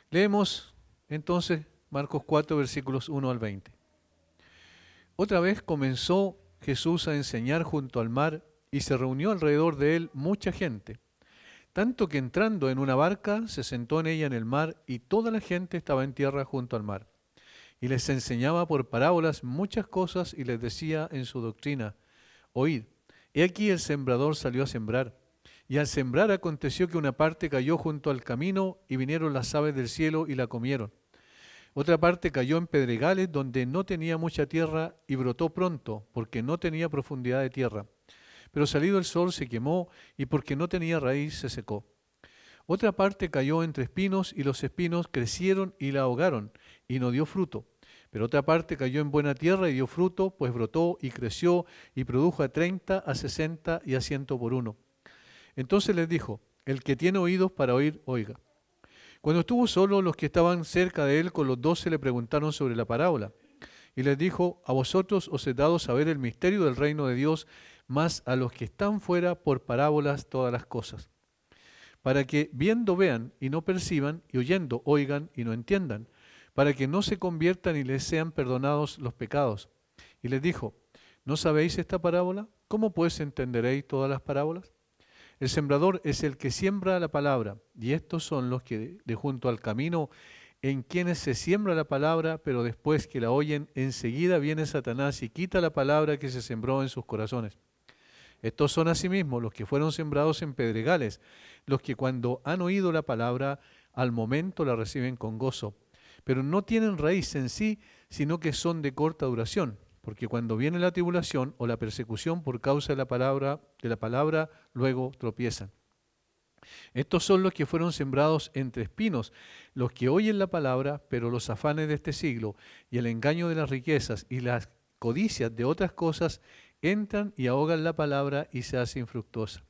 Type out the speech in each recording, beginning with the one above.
Leemos entonces Marcos 4, versículos 1 al 20. Otra vez comenzó Jesús a enseñar junto al mar y se reunió alrededor de él mucha gente, tanto que entrando en una barca se sentó en ella en el mar y toda la gente estaba en tierra junto al mar. Y les enseñaba por parábolas muchas cosas y les decía en su doctrina: Oíd, he aquí el sembrador salió a sembrar. Y al sembrar aconteció que una parte cayó junto al camino y vinieron las aves del cielo y la comieron. Otra parte cayó en pedregales donde no tenía mucha tierra y brotó pronto, porque no tenía profundidad de tierra. Pero salido el sol se quemó y porque no tenía raíz se secó. Otra parte cayó entre espinos y los espinos crecieron y la ahogaron y no dio fruto. Pero otra parte cayó en buena tierra y dio fruto, pues brotó y creció y produjo a 30, a 60 y a 100 por uno. Entonces les dijo: el que tiene oídos para oír, oiga. Cuando estuvo solo, los que estaban cerca de él con los 12 le preguntaron sobre la parábola. Y les dijo: a vosotros os he dado saber el misterio del reino de Dios, mas a los que están fuera por parábolas todas las cosas, para que viendo vean y no perciban, y oyendo oigan y no entiendan, para que no se conviertan y les sean perdonados los pecados. Y les dijo: ¿no sabéis esta parábola? ¿Cómo pues entenderéis todas las parábolas? El sembrador es el que siembra la palabra, y estos son los que de junto al camino, en quienes se siembra la palabra, pero después que la oyen, enseguida viene Satanás y quita la palabra que se sembró en sus corazones. Estos son asimismo los que fueron sembrados en pedregales, los que cuando han oído la palabra, al momento la reciben con gozo, pero no tienen raíz en sí, sino que son de corta duración, porque cuando viene la tribulación o la persecución por causa de la palabra, luego tropiezan. Estos son los que fueron sembrados entre espinos, los que oyen la palabra, pero los afanes de este siglo y el engaño de las riquezas y las codicias de otras cosas entran y ahogan la palabra y se hace infructuosa.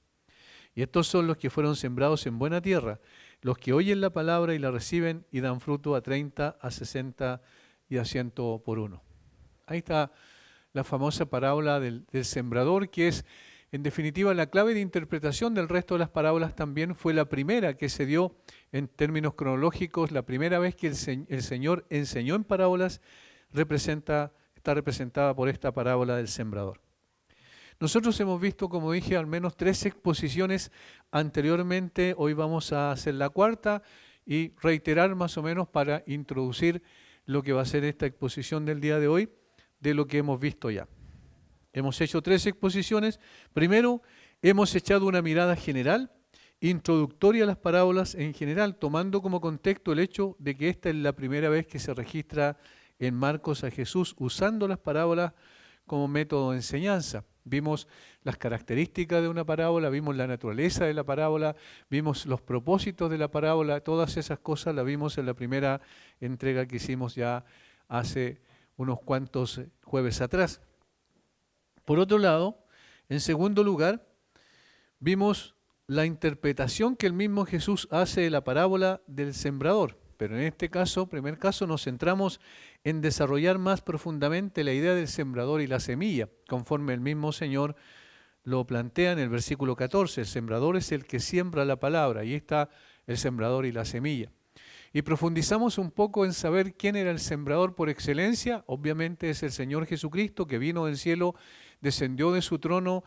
Y estos son los que fueron sembrados en buena tierra, los que oyen la palabra y la reciben y dan fruto a 30, a 60 y a 100 por uno. Ahí está la famosa parábola del sembrador, que es en definitiva la clave de interpretación del resto de las parábolas. También fue la primera que se dio en términos cronológicos, la primera vez que el Señor enseñó en parábolas, está representada por esta parábola del sembrador. Nosotros hemos visto, como dije, al menos 3 exposiciones anteriormente. Hoy vamos a hacer la cuarta y reiterar más o menos para introducir lo que va a ser esta exposición del día de hoy, de lo que hemos visto ya. Hemos hecho 3 exposiciones. Primero, hemos echado una mirada general, introductoria a las parábolas en general, tomando como contexto el hecho de que esta es la primera vez que se registra en Marcos a Jesús usando las parábolas como método de enseñanza. Vimos las características de una parábola, vimos la naturaleza de la parábola, vimos los propósitos de la parábola, todas esas cosas las vimos en la primera entrega que hicimos ya hace unos cuantos jueves atrás. Por otro lado, en segundo lugar, vimos la interpretación que el mismo Jesús hace de la parábola del sembrador. Pero en este caso, primer caso, nos centramos en desarrollar más profundamente la idea del sembrador y la semilla, conforme el mismo Señor lo plantea en el versículo 14. El sembrador es el que siembra la palabra, y está el sembrador y la semilla. Y profundizamos un poco en saber quién era el sembrador por excelencia. Obviamente es el Señor Jesucristo, que vino del cielo, descendió de su trono,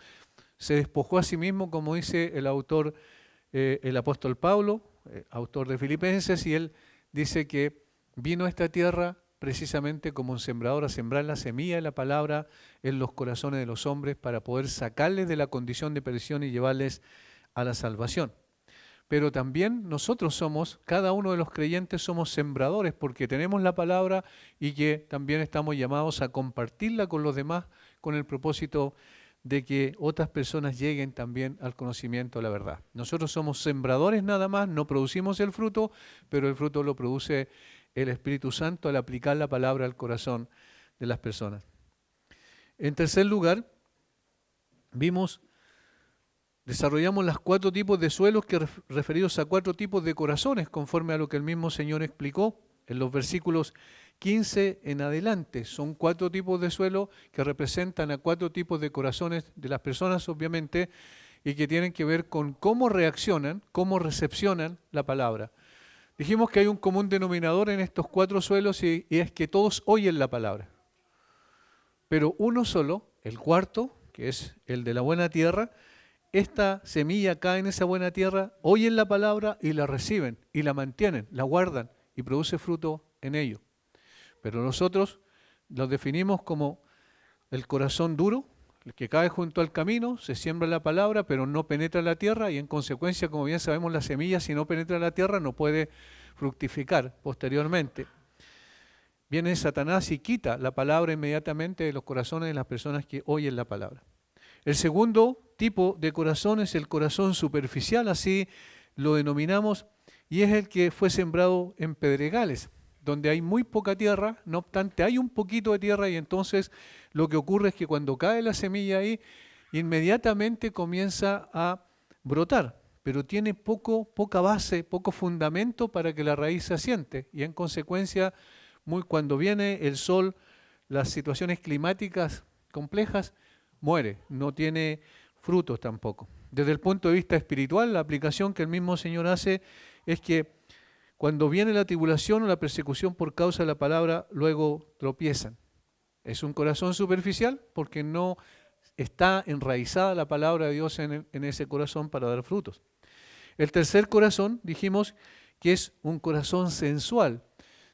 se despojó a sí mismo, como dice el autor, el apóstol Pablo, autor de Filipenses, y él dice que vino a esta tierra precisamente como un sembrador a sembrar la semilla de la palabra en los corazones de los hombres para poder sacarles de la condición de perdición y llevarles a la salvación. Pero también nosotros somos, cada uno de los creyentes somos sembradores, porque tenemos la palabra y que también estamos llamados a compartirla con los demás con el propósito de que otras personas lleguen también al conocimiento de la verdad. Nosotros somos sembradores nada más, no producimos el fruto, pero el fruto lo produce el Espíritu Santo al aplicar la palabra al corazón de las personas. En tercer lugar, desarrollamos los 4 tipos de suelos que referidos a 4 tipos de corazones, conforme a lo que el mismo Señor explicó en los versículos 15 en adelante. Son 4 tipos de suelo que representan a 4 tipos de corazones de las personas, obviamente, y que tienen que ver con cómo reaccionan, cómo recepcionan la palabra. Dijimos que hay un común denominador en estos 4 suelos y es que todos oyen la palabra. Pero uno solo, el cuarto, que es el de la buena tierra, esta semilla cae en esa buena tierra, oyen la palabra y la reciben y la mantienen, la guardan y produce fruto en ello. Pero nosotros los definimos como el corazón duro, el que cae junto al camino, se siembra la palabra, pero no penetra la tierra y en consecuencia, como bien sabemos, la semilla si no penetra la tierra no puede fructificar posteriormente. Viene Satanás y quita la palabra inmediatamente de los corazones de las personas que oyen la palabra. El segundo tipo de corazón es el corazón superficial, así lo denominamos, y es el que fue sembrado en pedregales, donde hay muy poca tierra, no obstante hay un poquito de tierra y entonces lo que ocurre es que cuando cae la semilla ahí, inmediatamente comienza a brotar, pero tiene poca base, poco fundamento para que la raíz se asiente y en consecuencia cuando viene el sol, las situaciones climáticas complejas, muere, no tiene frutos tampoco. Desde el punto de vista espiritual, la aplicación que el mismo Señor hace es que cuando viene la tribulación o la persecución por causa de la palabra, luego tropiezan. Es un corazón superficial porque no está enraizada la palabra de Dios en ese corazón para dar frutos. El tercer corazón, dijimos que es un corazón sensual,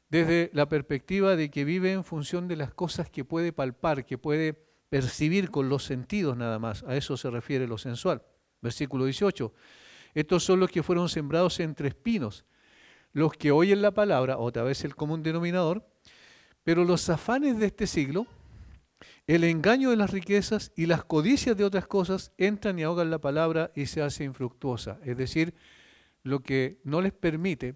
desde la perspectiva de que vive en función de las cosas que puede palpar, que puede percibir con los sentidos nada más. A eso se refiere lo sensual. Versículo 18. Estos son los que fueron sembrados entre espinos, los que oyen la palabra, otra vez el común denominador, pero los afanes de este siglo, el engaño de las riquezas y las codicias de otras cosas entran y ahogan la palabra y se hace infructuosa. Es decir, lo que no les permite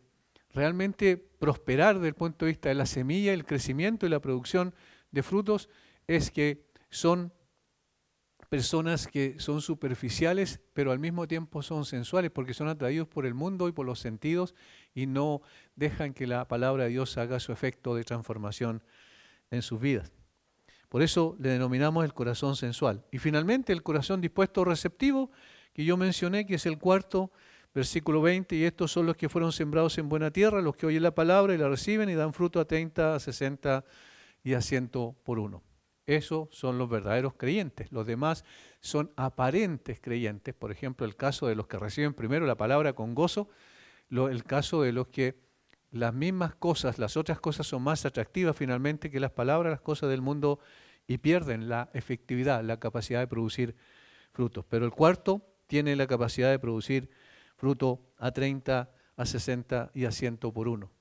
realmente prosperar desde el punto de vista de la semilla, el crecimiento y la producción de frutos es que son personas que son superficiales, pero al mismo tiempo son sensuales porque son atraídos por el mundo y por los sentidos y no dejan que la palabra de Dios haga su efecto de transformación en sus vidas. Por eso le denominamos el corazón sensual. Y finalmente el corazón dispuesto receptivo, que yo mencioné, que es el cuarto, versículo 20, y estos son los que fueron sembrados en buena tierra, los que oyen la palabra y la reciben y dan fruto a 30, a 60 y a 100 por uno. Esos son los verdaderos creyentes. Los demás son aparentes creyentes. Por ejemplo, el caso de los que reciben primero la palabra con gozo, el caso de los que las mismas cosas, las otras cosas son más atractivas finalmente que las palabras, las cosas del mundo y pierden la efectividad, la capacidad de producir frutos. Pero el cuarto tiene la capacidad de producir fruto a 30, a 60 y a 100 por uno.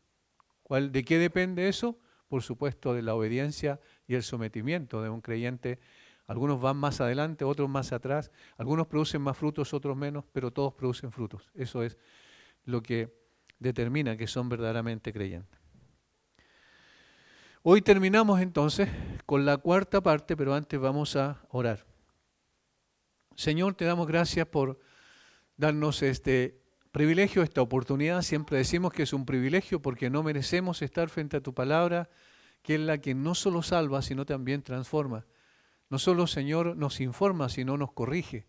¿De qué depende eso? Por supuesto, de la obediencia y el sometimiento de un creyente. Algunos van más adelante, otros más atrás. Algunos producen más frutos, otros menos, pero todos producen frutos. Eso es lo que determina que son verdaderamente creyentes. Hoy terminamos entonces con la cuarta parte, pero antes vamos a orar. Señor, te damos gracias por darnos este privilegio, esta oportunidad. Siempre decimos que es un privilegio porque no merecemos estar frente a tu palabra, que es la que no solo salva, sino también transforma. No solo, Señor, nos informa, sino nos corrige.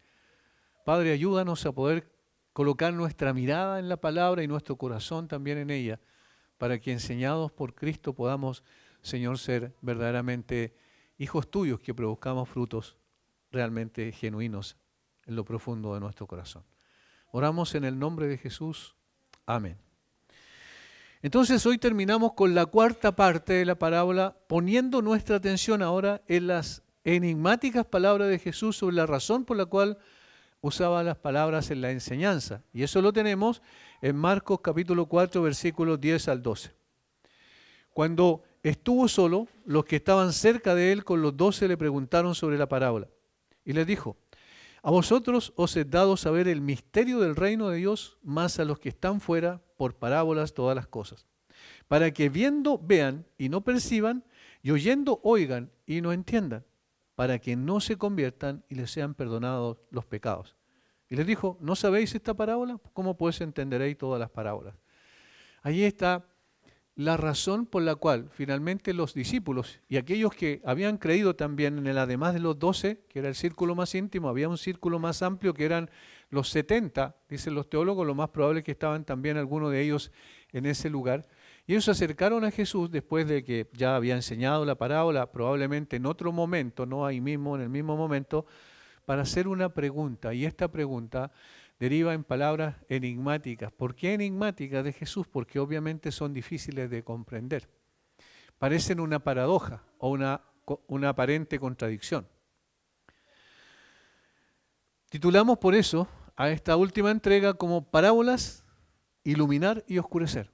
Padre, ayúdanos a poder colocar nuestra mirada en la palabra y nuestro corazón también en ella, para que enseñados por Cristo podamos, Señor, ser verdaderamente hijos tuyos que produzcamos frutos realmente genuinos en lo profundo de nuestro corazón. Oramos en el nombre de Jesús. Amén. Entonces hoy terminamos con la cuarta parte de la parábola, poniendo nuestra atención ahora en las enigmáticas palabras de Jesús sobre la razón por la cual usaba las palabras en la enseñanza. Y eso lo tenemos en Marcos capítulo 4, versículos 10 al 12. Cuando estuvo solo, los que estaban cerca de él con los 12 le preguntaron sobre la parábola. Y les dijo: a vosotros os es dado saber el misterio del reino de Dios, más a los que están fuera, por parábolas todas las cosas, para que viendo vean y no perciban, y oyendo oigan y no entiendan, para que no se conviertan y les sean perdonados los pecados. Y les dijo: ¿no sabéis esta parábola? ¿Cómo pues entenderéis todas las parábolas? Allí está la razón por la cual finalmente los discípulos y aquellos que habían creído también en el además de los 12, que era el círculo más íntimo, había un círculo más amplio que eran los 70, dicen los teólogos, lo más probable es que estaban también algunos de ellos en ese lugar. Y ellos se acercaron a Jesús después de que ya había enseñado la parábola, probablemente en otro momento, no ahí mismo, en el mismo momento, para hacer una pregunta. Y esta pregunta deriva en palabras enigmáticas. ¿Por qué enigmáticas de Jesús? Porque obviamente son difíciles de comprender. Parecen una paradoja o una aparente contradicción. Titulamos por eso a esta última entrega como Parábolas, Iluminar y Oscurecer.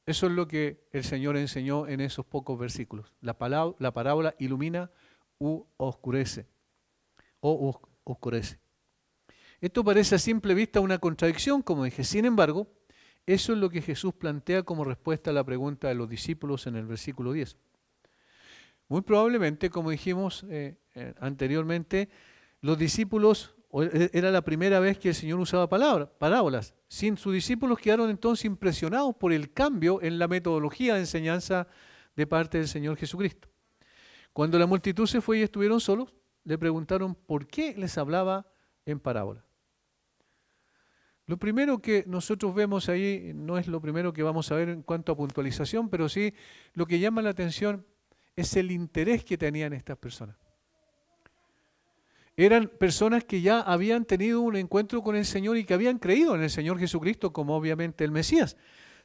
Eso es lo que el Señor enseñó en esos pocos versículos. La parábola ilumina u oscurece. O oscurece. Esto parece a simple vista una contradicción, como dije. Sin embargo, eso es lo que Jesús plantea como respuesta a la pregunta de los discípulos en el versículo 10. Muy probablemente, como dijimos anteriormente, los discípulos, era la primera vez que el Señor usaba parábolas. Sus discípulos quedaron entonces impresionados por el cambio en la metodología de enseñanza de parte del Señor Jesucristo. Cuando la multitud se fue y estuvieron solos, le preguntaron por qué les hablaba en parábola. Lo primero que nosotros vemos ahí no es lo primero que vamos a ver en cuanto a puntualización, pero sí lo que llama la atención es el interés que tenían estas personas. Eran personas que ya habían tenido un encuentro con el Señor y que habían creído en el Señor Jesucristo como obviamente el Mesías.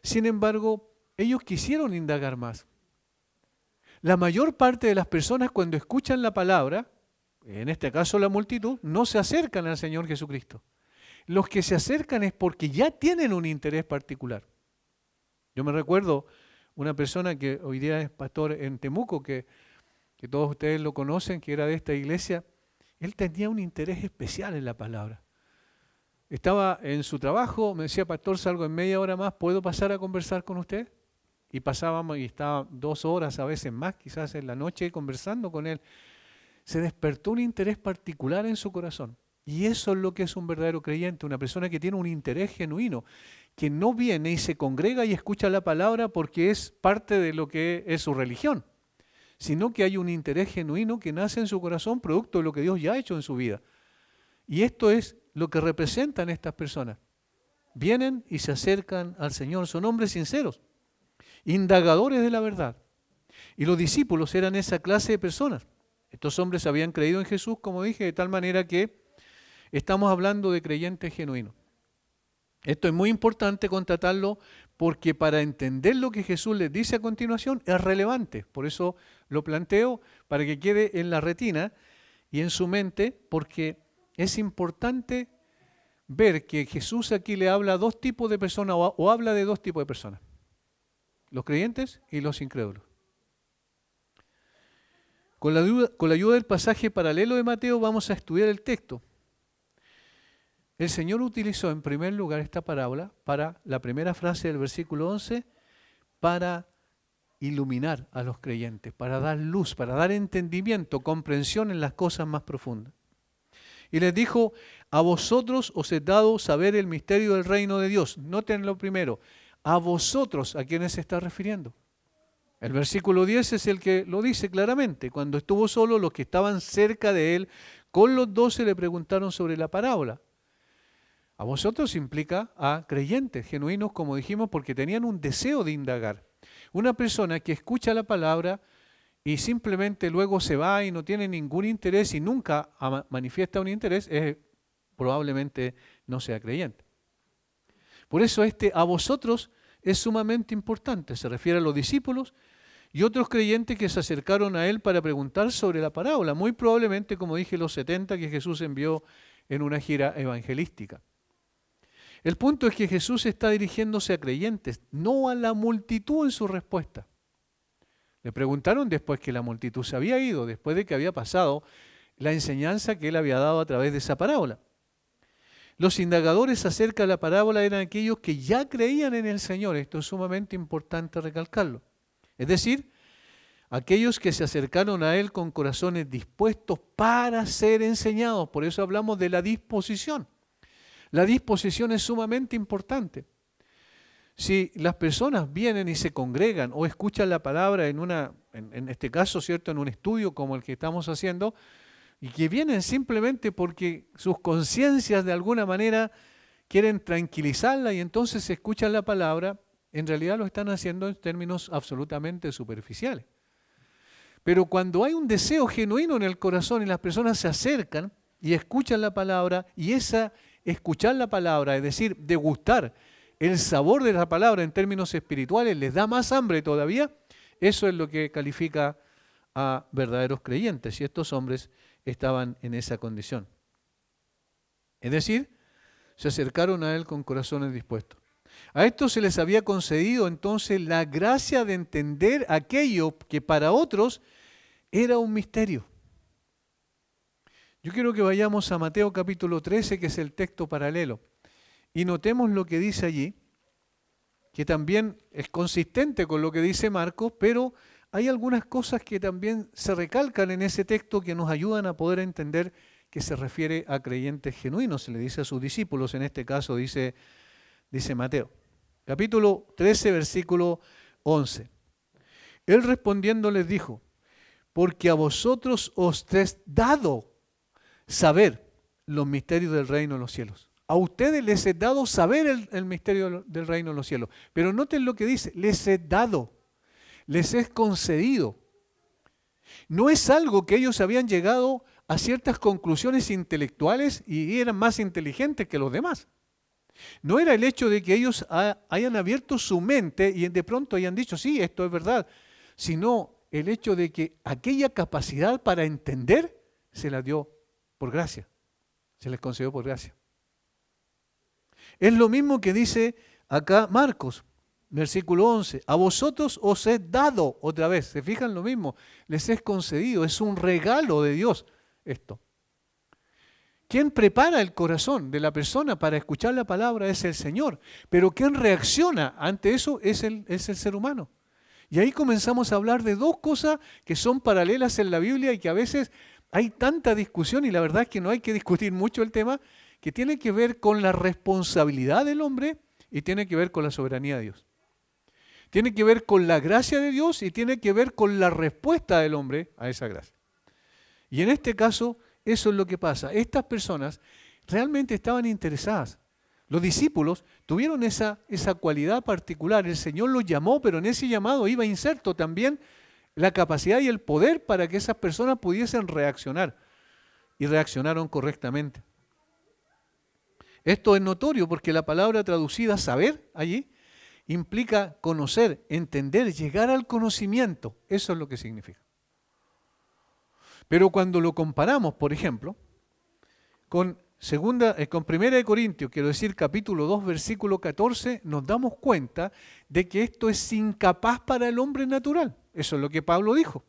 Sin embargo, ellos quisieron indagar más. La mayor parte de las personas cuando escuchan la palabra, en este caso la multitud, no se acercan al Señor Jesucristo. Los que se acercan es porque ya tienen un interés particular. Yo me recuerdo una persona que hoy día es pastor en Temuco, que todos ustedes lo conocen, que era de esta iglesia. Él tenía un interés especial en la palabra. Estaba en su trabajo, me decía, pastor, salgo en media hora más, ¿puedo pasar a conversar con usted? Y pasábamos y estaba 2 horas, a veces más, quizás en la noche, conversando con él. Se despertó un interés particular en su corazón. Y eso es lo que es un verdadero creyente, una persona que tiene un interés genuino, que no viene y se congrega y escucha la palabra porque es parte de lo que es su religión, sino que hay un interés genuino que nace en su corazón producto de lo que Dios ya ha hecho en su vida. Y esto es lo que representan estas personas. Vienen y se acercan al Señor, son hombres sinceros, indagadores de la verdad. Y los discípulos eran esa clase de personas. Estos hombres habían creído en Jesús, como dije, de tal manera que estamos hablando de creyentes genuinos. Esto es muy importante constatarlo porque para entender lo que Jesús les dice a continuación es relevante. Por eso lo planteo para que quede en la retina y en su mente, porque es importante ver que Jesús aquí le habla a 2 tipos de personas o habla de 2 tipos de personas. Los creyentes y los incrédulos. Con la ayuda del pasaje paralelo de Mateo vamos a estudiar el texto. El Señor utilizó en primer lugar esta parábola para la primera frase del versículo 11, para iluminar a los creyentes, para dar luz, para dar entendimiento, comprensión en las cosas más profundas. Y les dijo, a vosotros os he dado saber el misterio del reino de Dios. Noten lo primero, a vosotros, ¿a quiénes se está refiriendo? El versículo 10 es el que lo dice claramente. Cuando estuvo solo, los que estaban cerca de él, con los 12 le preguntaron sobre la parábola. A vosotros implica a creyentes genuinos, como dijimos, porque tenían un deseo de indagar. Una persona que escucha la palabra y simplemente luego se va y no tiene ningún interés y nunca manifiesta un interés, probablemente no sea creyente. Por eso a vosotros es sumamente importante. Se refiere a los discípulos y otros creyentes que se acercaron a él para preguntar sobre la parábola. Muy probablemente, como dije, los 70 que Jesús envió en una gira evangelística. El punto es que Jesús está dirigiéndose a creyentes, no a la multitud en su respuesta. Le preguntaron después que la multitud se había ido, después de que había pasado la enseñanza que él había dado a través de esa parábola. Los indagadores acerca de la parábola eran aquellos que ya creían en el Señor. Esto es sumamente importante recalcarlo. Es decir, aquellos que se acercaron a Él con corazones dispuestos para ser enseñados. Por eso hablamos de la disposición. La disposición es sumamente importante. Si las personas vienen y se congregan o escuchan la palabra en este caso, ¿cierto?, en un estudio como el que estamos haciendo, y que vienen simplemente porque sus conciencias de alguna manera quieren tranquilizarla y entonces escuchan la palabra, en realidad lo están haciendo en términos absolutamente superficiales. Pero cuando hay un deseo genuino en el corazón y las personas se acercan y escuchan la palabra, y escuchar la palabra, es decir, degustar el sabor de la palabra en términos espirituales, les da más hambre todavía, eso es lo que califica a verdaderos creyentes, y estos hombres estaban en esa condición. Es decir, se acercaron a él con corazones dispuestos. A estos se les había concedido entonces la gracia de entender aquello que para otros era un misterio. Yo quiero que vayamos a Mateo capítulo 13, que es el texto paralelo, y notemos lo que dice allí, que también es consistente con lo que dice Marcos, pero hay algunas cosas que también se recalcan en ese texto que nos ayudan a poder entender que se refiere a creyentes genuinos, se le dice a sus discípulos, en este caso dice Mateo. Capítulo 13, versículo 11. Él respondiendo les dijo, porque a vosotros os es dado saber los misterios del reino de los cielos. A ustedes les he dado saber el misterio del reino de los cielos. Pero noten lo que dice, les he dado, les es concedido. No es algo que ellos habían llegado a ciertas conclusiones intelectuales y eran más inteligentes que los demás. No era el hecho de que ellos hayan abierto su mente y de pronto hayan dicho, sí, esto es verdad, sino el hecho de que aquella capacidad para entender se la dio por gracia, se les concedió por gracia. Es lo mismo que dice acá Marcos, versículo 11, a vosotros os he dado, otra vez, ¿se fijan lo mismo? Les es concedido, es un regalo de Dios esto. Quien prepara el corazón de la persona para escuchar la palabra es el Señor, pero quien reacciona ante eso es el ser humano. Y ahí comenzamos a hablar de dos cosas que son paralelas en la Biblia y que a veces hay tanta discusión y la verdad es que no hay que discutir mucho el tema, que tiene que ver con la responsabilidad del hombre y tiene que ver con la soberanía de Dios. Tiene que ver con la gracia de Dios y tiene que ver con la respuesta del hombre a esa gracia. Y en este caso, eso es lo que pasa. Estas personas realmente estaban interesadas. Los discípulos tuvieron esa cualidad particular. El Señor los llamó, pero en ese llamado iba inserto también la capacidad y el poder para que esas personas pudiesen reaccionar. Y reaccionaron correctamente. Esto es notorio porque la palabra traducida saber allí implica conocer, entender, llegar al conocimiento. Eso es lo que significa. Pero cuando lo comparamos, por ejemplo, con 1 Corintios, quiero decir capítulo 2, versículo 14, nos damos cuenta de que esto es incapaz para el hombre natural. Eso es lo que Pablo dijo.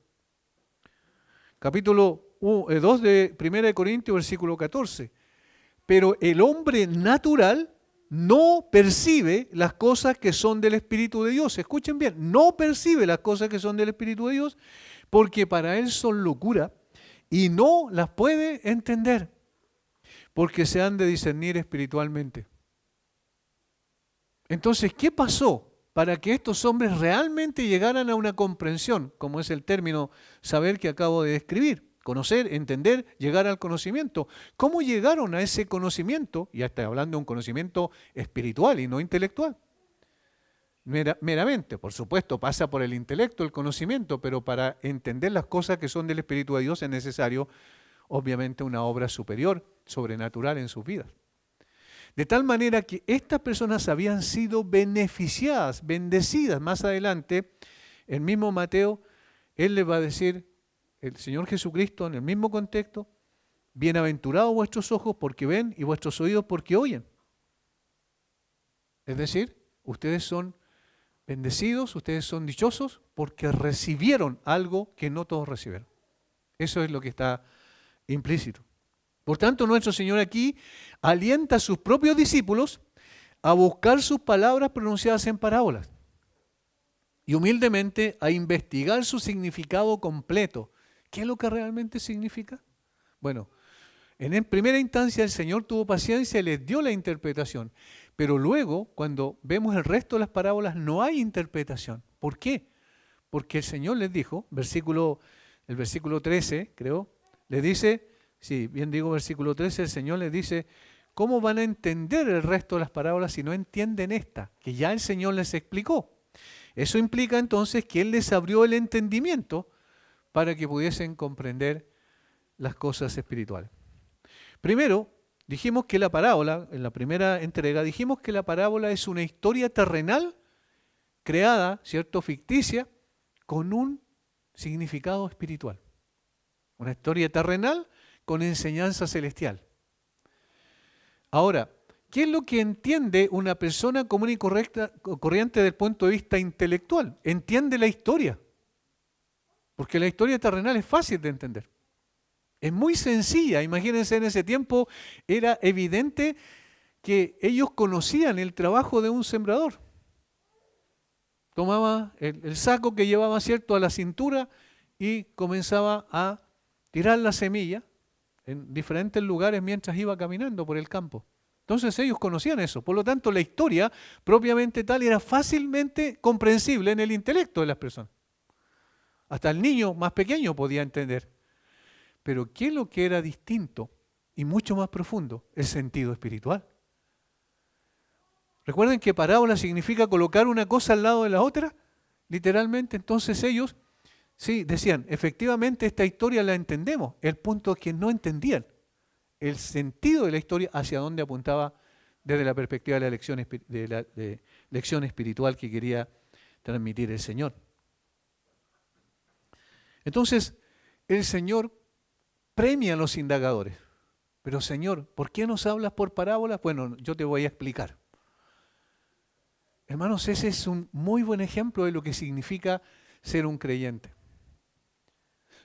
Capítulo 2 de 1 Corintios, versículo 14. Pero el hombre natural no percibe las cosas que son del Espíritu de Dios. Escuchen bien, no percibe las cosas que son del Espíritu de Dios porque para él son locura y no las puede entender porque se han de discernir espiritualmente. Entonces, ¿qué pasó para que estos hombres realmente llegaran a una comprensión, como es el término saber que acabo de describir? Conocer, entender, llegar al conocimiento. ¿Cómo llegaron a ese conocimiento? Ya estoy hablando de un conocimiento espiritual y no intelectual. Meramente, por supuesto, pasa por el intelecto el conocimiento, pero para entender las cosas que son del Espíritu de Dios es necesario, obviamente, una obra superior, sobrenatural en sus vidas. De tal manera que estas personas habían sido beneficiadas, bendecidas. Más adelante, el mismo Mateo, él les va a decir, el Señor Jesucristo en el mismo contexto, bienaventurados vuestros ojos porque ven y vuestros oídos porque oyen. Es decir, ustedes son bendecidos, ustedes son dichosos porque recibieron algo que no todos recibieron. Eso es lo que está implícito. Por tanto, nuestro Señor aquí alienta a sus propios discípulos a buscar sus palabras pronunciadas en parábolas y humildemente a investigar su significado completo. ¿Qué es lo que realmente significa? Bueno, en primera instancia el Señor tuvo paciencia y les dio la interpretación, pero luego cuando vemos el resto de las parábolas no hay interpretación. ¿Por qué? Porque el Señor les dijo, el versículo 13, creo, les dice, sí, bien digo versículo 13, el Señor les dice, ¿cómo van a entender el resto de las parábolas si no entienden esta? Que ya el Señor les explicó. Eso implica entonces que Él les abrió el entendimiento para que pudiesen comprender las cosas espirituales. Primero, dijimos que la parábola, en la primera entrega, dijimos que la parábola es una historia terrenal creada, ¿cierto?, ficticia, con un significado espiritual. Una historia terrenal con enseñanza celestial. Ahora, ¿qué es lo que entiende una persona común y corriente desde el punto de vista intelectual? Entiende la historia. Porque la historia terrenal es fácil de entender. Es muy sencilla. Imagínense, en ese tiempo era evidente que ellos conocían el trabajo de un sembrador. Tomaba el saco que llevaba, ¿cierto?, a la cintura y comenzaba a tirar la semilla en diferentes lugares mientras iba caminando por el campo. Entonces ellos conocían eso. Por lo tanto, la historia propiamente tal era fácilmente comprensible en el intelecto de las personas. Hasta el niño más pequeño podía entender. Pero ¿qué es lo que era distinto y mucho más profundo? El sentido espiritual. Recuerden que parábola significa colocar una cosa al lado de la otra, literalmente. Entonces ellos, sí, decían, efectivamente esta historia la entendemos. El punto es que no entendían el sentido de la historia, hacia dónde apuntaba desde la perspectiva de la lección espiritual que quería transmitir el Señor. Entonces, el Señor premia a los indagadores. Pero Señor, ¿por qué nos hablas por parábolas? Bueno, yo te voy a explicar. Hermanos, ese es un muy buen ejemplo de lo que significa ser un creyente.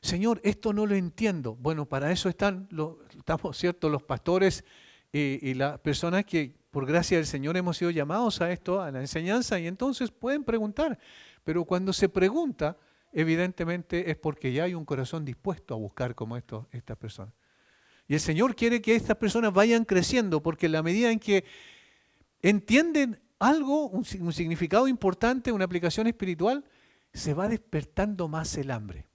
Señor, esto no lo entiendo. Bueno, para eso estamos, ¿cierto?, los pastores y las personas que por gracia del Señor hemos sido llamados a esto, a la enseñanza, y entonces pueden preguntar. Pero cuando se pregunta, evidentemente es porque ya hay un corazón dispuesto a buscar como estas personas. Y el Señor quiere que estas personas vayan creciendo, porque en la medida en que entienden algo, un significado importante, una aplicación espiritual, se va despertando más el hambre.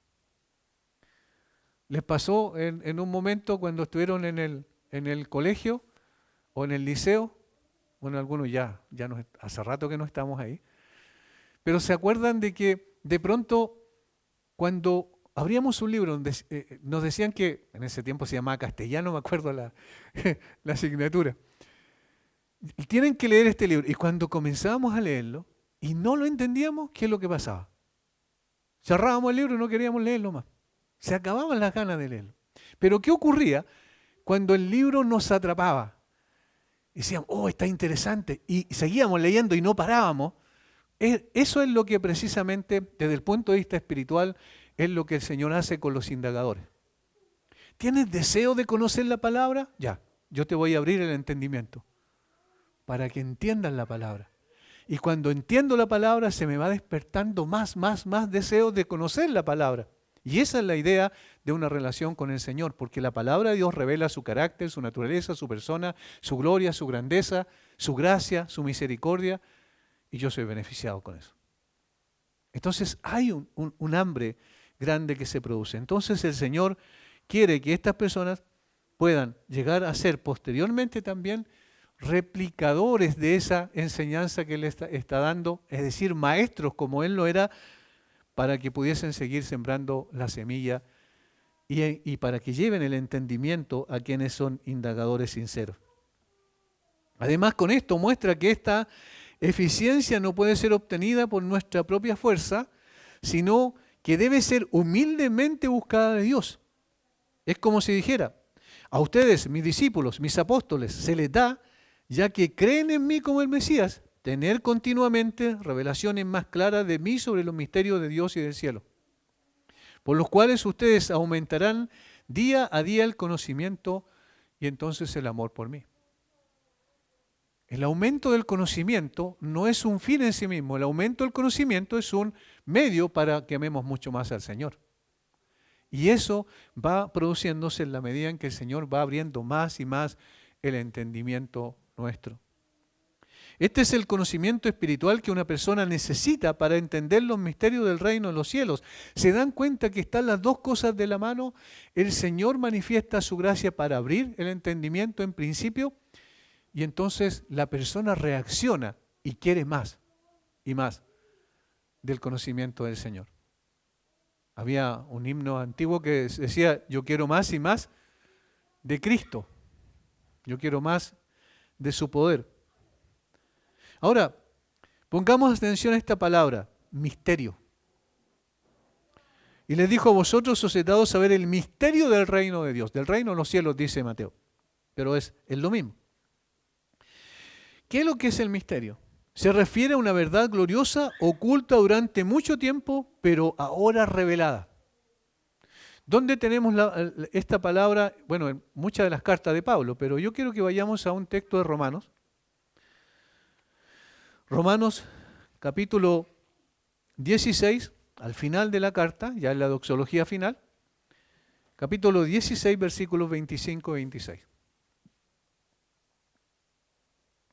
¿Les pasó en un momento cuando estuvieron en el colegio o en el liceo? Bueno, algunos ya no, hace rato que no estamos ahí. Pero ¿se acuerdan de que de pronto cuando abríamos un libro donde nos decían que, en ese tiempo se llamaba castellano, me acuerdo la asignatura, tienen que leer este libro? Y cuando comenzábamos a leerlo y no lo entendíamos, ¿qué es lo que pasaba? Cerrábamos el libro y no queríamos leerlo más. Se acababan las ganas de leerlo. Pero ¿qué ocurría cuando el libro nos atrapaba? Decíamos, oh, está interesante. Y seguíamos leyendo y no parábamos. Eso es lo que precisamente, desde el punto de vista espiritual, es lo que el Señor hace con los indagadores. ¿Tienes deseo de conocer la palabra? Ya, yo te voy a abrir el entendimiento para que entiendas la palabra. Y cuando entiendo la palabra, se me va despertando más deseo de conocer la palabra. Y esa es la idea de una relación con el Señor, porque la palabra de Dios revela su carácter, su naturaleza, su persona, su gloria, su grandeza, su gracia, su misericordia, y yo soy beneficiado con eso. Entonces hay un hambre grande que se produce. Entonces el Señor quiere que estas personas puedan llegar a ser posteriormente también replicadores de esa enseñanza que Él está dando, es decir, maestros como Él lo era, para que pudiesen seguir sembrando la semilla y para que lleven el entendimiento a quienes son indagadores sinceros. Además, con esto muestra que esta eficiencia no puede ser obtenida por nuestra propia fuerza, sino que debe ser humildemente buscada de Dios. Es como si dijera, a ustedes, mis discípulos, mis apóstoles, se les da, ya que creen en mí como el Mesías, tener continuamente revelaciones más claras de mí sobre los misterios de Dios y del cielo, por los cuales ustedes aumentarán día a día el conocimiento y entonces el amor por mí. El aumento del conocimiento no es un fin en sí mismo, el aumento del conocimiento es un medio para que amemos mucho más al Señor. Y eso va produciéndose en la medida en que el Señor va abriendo más y más el entendimiento nuestro. Este es el conocimiento espiritual que una persona necesita para entender los misterios del reino de los cielos. ¿Se dan cuenta que están las dos cosas de la mano? El Señor manifiesta su gracia para abrir el entendimiento en principio, y entonces la persona reacciona y quiere más y más del conocimiento del Señor. Había un himno antiguo que decía: yo quiero más y más de Cristo. Yo quiero más de su poder. Ahora, pongamos atención a esta palabra, misterio. Y les dijo: a vosotros os he dado saber el misterio del reino de Dios. Del reino de los cielos, dice Mateo. Pero es lo mismo. ¿Qué es lo que es el misterio? Se refiere a una verdad gloriosa, oculta durante mucho tiempo, pero ahora revelada. ¿Dónde tenemos esta palabra? Bueno, en muchas de las cartas de Pablo, pero yo quiero que vayamos a un texto de Romanos. Romanos capítulo 16, al final de la carta, ya en la doxología final, capítulo 16, versículos 25 y 26.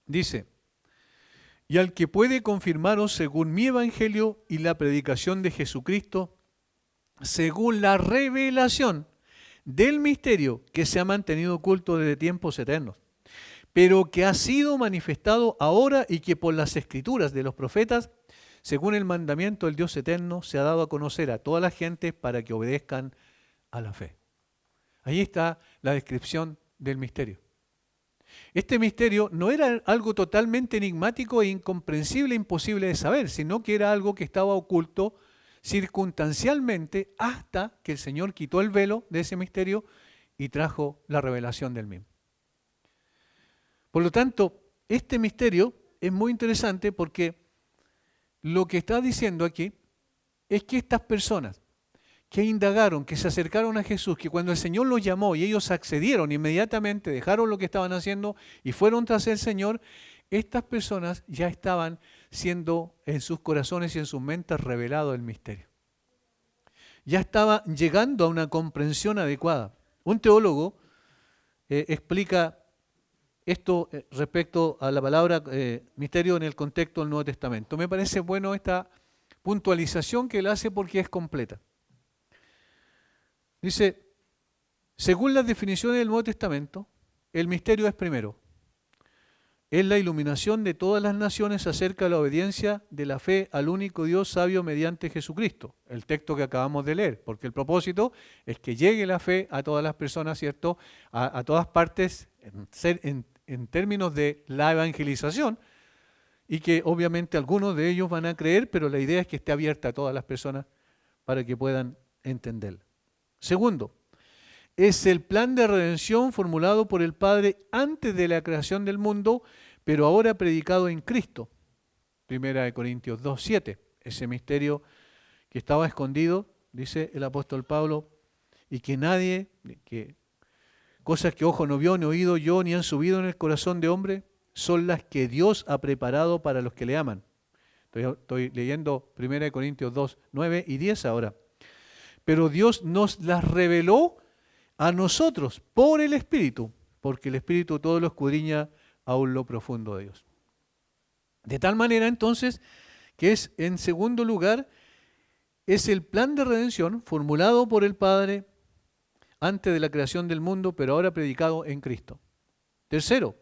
Dice: y al que puede confirmaros según mi evangelio y la predicación de Jesucristo, según la revelación del misterio que se ha mantenido oculto desde tiempos eternos, pero que ha sido manifestado ahora y que por las escrituras de los profetas, según el mandamiento del Dios eterno, se ha dado a conocer a todas las gentes para que obedezcan a la fe. Ahí está la descripción del misterio. Este misterio no era algo totalmente enigmático e incomprensible, imposible de saber, sino que era algo que estaba oculto circunstancialmente hasta que el Señor quitó el velo de ese misterio y trajo la revelación del mismo. Por lo tanto, este misterio es muy interesante porque lo que está diciendo aquí es que estas personas que indagaron, que se acercaron a Jesús, que cuando el Señor los llamó y ellos accedieron inmediatamente, dejaron lo que estaban haciendo y fueron tras el Señor, estas personas ya estaban siendo en sus corazones y en sus mentes revelado el misterio. Ya estaba llegando a una comprensión adecuada. Un teólogo explica esto respecto a la palabra misterio en el contexto del Nuevo Testamento. Me parece bueno esta puntualización que él hace porque es completa. Dice: según las definiciones del Nuevo Testamento, el misterio es primero. Es la iluminación de todas las naciones acerca de la obediencia de la fe al único Dios sabio mediante Jesucristo. El texto que acabamos de leer, porque el propósito es que llegue la fe a todas las personas, ¿cierto? A todas partes, en términos de la evangelización, y que obviamente algunos de ellos van a creer, pero la idea es que esté abierta a todas las personas para que puedan entenderla. Segundo, es el plan de redención formulado por el Padre antes de la creación del mundo, pero ahora predicado en Cristo. 1 Corintios 2:7. Ese misterio que estaba escondido, dice el apóstol Pablo, y que nadie, cosas que ojo no vio, ni oído yo, ni han subido en el corazón de hombre, son las que Dios ha preparado para los que le aman. Estoy leyendo 1 Corintios 2, 9 y 10 ahora. Pero Dios nos las reveló a nosotros por el Espíritu, porque el Espíritu todo lo escudriña aún lo profundo de Dios. De tal manera entonces que es, en segundo lugar, es el plan de redención formulado por el Padre antes de la creación del mundo, pero ahora predicado en Cristo. Tercero,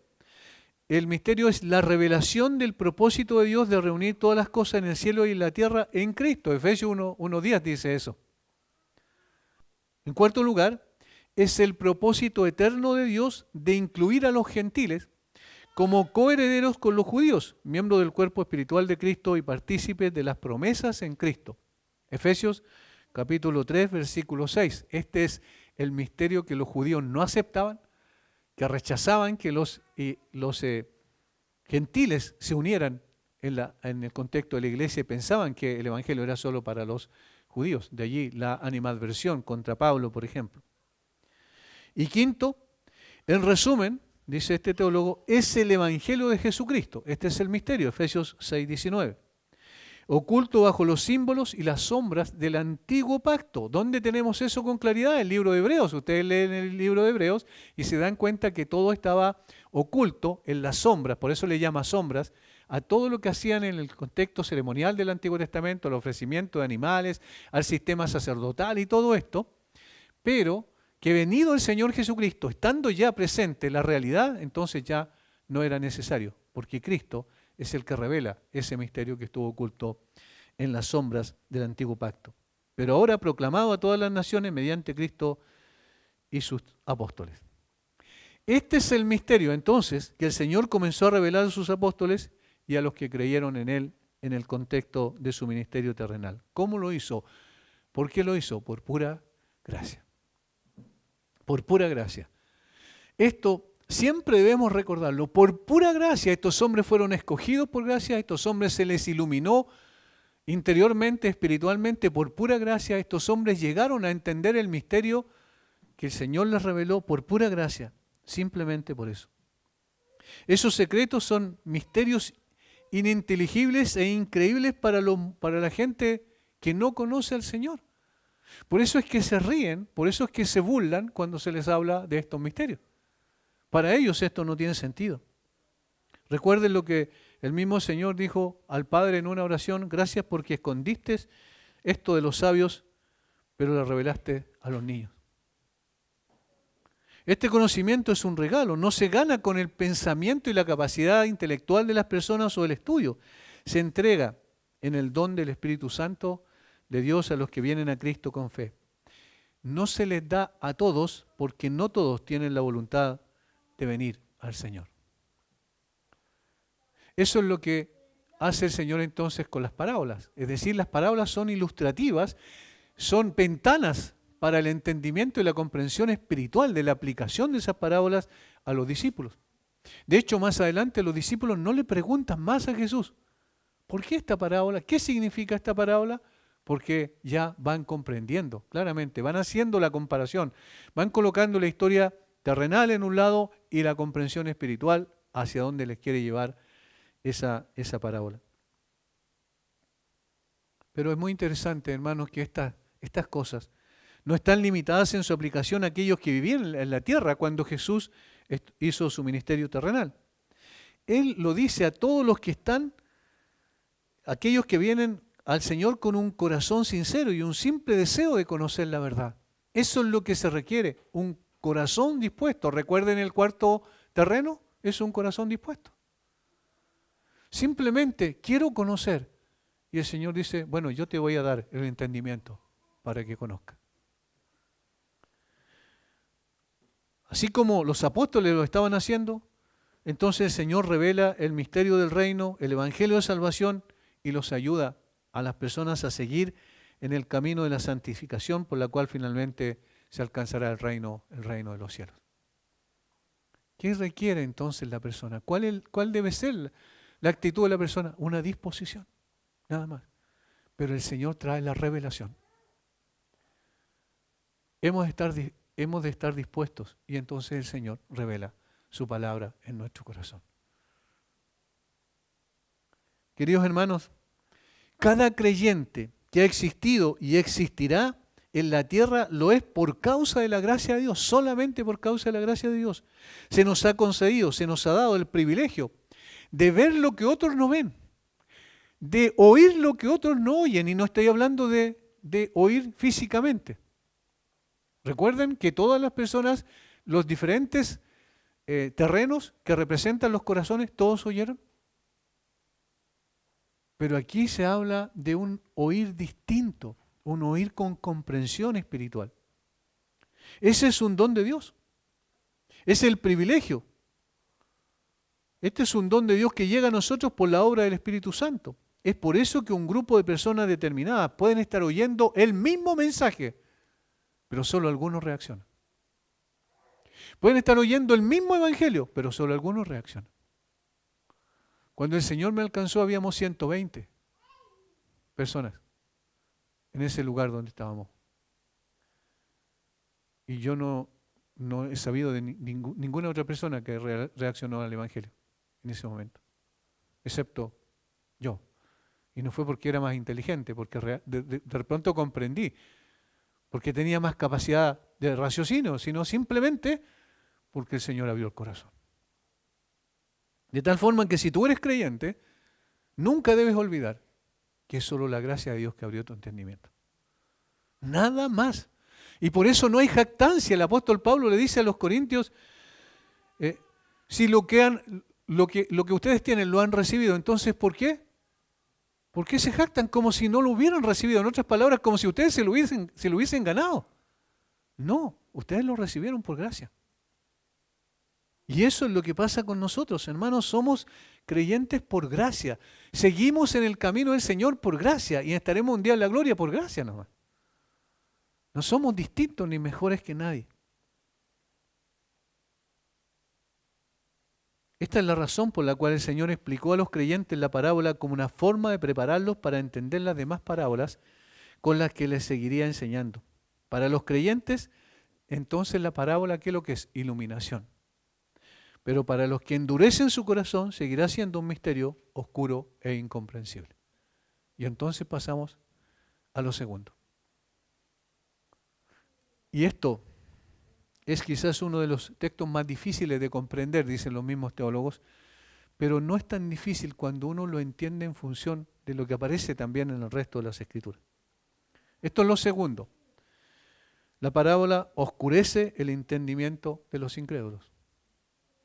el misterio es la revelación del propósito de Dios de reunir todas las cosas en el cielo y en la tierra en Cristo. Efesios 1:10 dice eso. En cuarto lugar, es el propósito eterno de Dios de incluir a los gentiles como coherederos con los judíos, miembros del cuerpo espiritual de Cristo y partícipes de las promesas en Cristo. Efesios capítulo 3, versículo 6. Este es el misterio que los judíos no aceptaban, que rechazaban que los gentiles se unieran en el contexto de la iglesia y pensaban que el evangelio era solo para los judíos. De allí la animadversión contra Pablo, por ejemplo. Y quinto, en resumen, dice este teólogo, es el evangelio de Jesucristo. Este es el misterio, Efesios 6:19. Oculto bajo los símbolos y las sombras del antiguo pacto. ¿Dónde tenemos eso con claridad? El libro de Hebreos. Ustedes leen el libro de Hebreos y se dan cuenta que todo estaba oculto en las sombras, por eso le llama sombras a todo lo que hacían en el contexto ceremonial del Antiguo Testamento, al ofrecimiento de animales, al sistema sacerdotal y todo esto, pero que venido el Señor Jesucristo, estando ya presente la realidad, entonces ya no era necesario, porque Cristo es el que revela ese misterio que estuvo oculto en las sombras del antiguo pacto, pero ahora proclamado a todas las naciones mediante Cristo y sus apóstoles. Este es el misterio entonces que el Señor comenzó a revelar a sus apóstoles y a los que creyeron en Él en el contexto de su ministerio terrenal. ¿Cómo lo hizo? ¿Por qué lo hizo? Por pura gracia. Por pura gracia. Esto siempre debemos recordarlo. Por pura gracia estos hombres fueron escogidos por gracia, a estos hombres se les iluminó interiormente, espiritualmente, por pura gracia estos hombres llegaron a entender el misterio que el Señor les reveló por pura gracia, simplemente por eso. Esos secretos son misterios ininteligibles e increíbles para la gente que no conoce al Señor. Por eso es que se ríen, por eso es que se burlan cuando se les habla de estos misterios. Para ellos esto no tiene sentido. Recuerden lo que el mismo Señor dijo al Padre en una oración: gracias porque escondiste esto de los sabios, pero lo revelaste a los niños. Este conocimiento es un regalo, no se gana con el pensamiento y la capacidad intelectual de las personas o el estudio. Se entrega en el don del Espíritu Santo de Dios a los que vienen a Cristo con fe. No se les da a todos porque no todos tienen la voluntad de venir al Señor. Eso es lo que hace el Señor entonces con las parábolas. Es decir, las parábolas son ilustrativas, son ventanas para el entendimiento y la comprensión espiritual de la aplicación de esas parábolas a los discípulos. De hecho, más adelante los discípulos no le preguntan más a Jesús: ¿por qué esta parábola? ¿Qué significa esta parábola? Porque ya van comprendiendo claramente, van haciendo la comparación, van colocando la historia terrenal en un lado y la comprensión espiritual hacia dónde les quiere llevar esa parábola. Pero es muy interesante, hermanos, que estas cosas no están limitadas en su aplicación a aquellos que vivían en la tierra cuando Jesús hizo su ministerio terrenal. Él lo dice a todos los que están, aquellos que vienen al Señor con un corazón sincero y un simple deseo de conocer la verdad. Eso es lo que se requiere, un corazón dispuesto. Recuerden el cuarto terreno, es un corazón dispuesto. Simplemente quiero conocer. Y el Señor dice: bueno, yo te voy a dar el entendimiento para que conozcas. Así como los apóstoles lo estaban haciendo, entonces el Señor revela el misterio del reino, el evangelio de salvación, y los ayuda a las personas a seguir en el camino de la santificación por la cual finalmente se alcanzará el reino de los cielos. ¿Qué requiere entonces la persona? ¿Cuál debe ser la actitud de la persona? Una disposición, nada más. Pero el Señor trae la revelación. Hemos de estar dispuestos y entonces el Señor revela su palabra en nuestro corazón. Queridos hermanos, cada creyente que ha existido y existirá en la tierra lo es por causa de la gracia de Dios, solamente por causa de la gracia de Dios. Se nos ha concedido, se nos ha dado el privilegio de ver lo que otros no ven, de oír lo que otros no oyen, y no estoy hablando de oír físicamente. Recuerden que todas las personas, los diferentes terrenos que representan los corazones, todos oyeron. Pero aquí se habla de un oír distinto, un oír con comprensión espiritual. Ese es un don de Dios. Es el privilegio. Este es un don de Dios que llega a nosotros por la obra del Espíritu Santo. Es por eso que un grupo de personas determinadas pueden estar oyendo el mismo mensaje, pero solo algunos reaccionan. Pueden estar oyendo el mismo evangelio, pero solo algunos reaccionan. Cuando el Señor me alcanzó habíamos 120 personas en ese lugar donde estábamos. Y yo no he sabido de ninguna otra persona que reaccionó al evangelio en ese momento, excepto yo. Y no fue porque era más inteligente, porque de pronto comprendí, porque tenía más capacidad de raciocinio, sino simplemente porque el Señor abrió el corazón. De tal forma que si tú eres creyente, Nunca debes olvidar que es solo la gracia de Dios que abrió tu entendimiento. Nada más. Y por eso no hay jactancia. El apóstol Pablo le dice a los corintios, si lo que ustedes tienen lo han recibido, entonces ¿por qué? ¿Por qué se jactan como si no lo hubieran recibido? En otras palabras, como si ustedes se lo hubiesen ganado. No, ustedes lo recibieron por gracia. Y eso es lo que pasa con nosotros, hermanos. Somos creyentes por gracia. Seguimos en el camino del Señor por gracia y estaremos un día en la gloria por gracia nomás. No somos distintos ni mejores que nadie. Esta es la razón por la cual el Señor explicó a los creyentes la parábola como una forma de prepararlos para entender las demás parábolas con las que les seguiría enseñando. Para los creyentes, entonces la parábola, ¿qué es lo que es? Iluminación. Pero para los que endurecen su corazón, seguirá siendo un misterio oscuro e incomprensible. Y entonces pasamos a lo segundo. Y esto es quizás uno de los textos más difíciles de comprender, dicen los mismos teólogos, pero no es tan difícil cuando uno lo entiende en función de lo que aparece también en el resto de las Escrituras. Esto es lo segundo. La parábola oscurece el entendimiento de los incrédulos.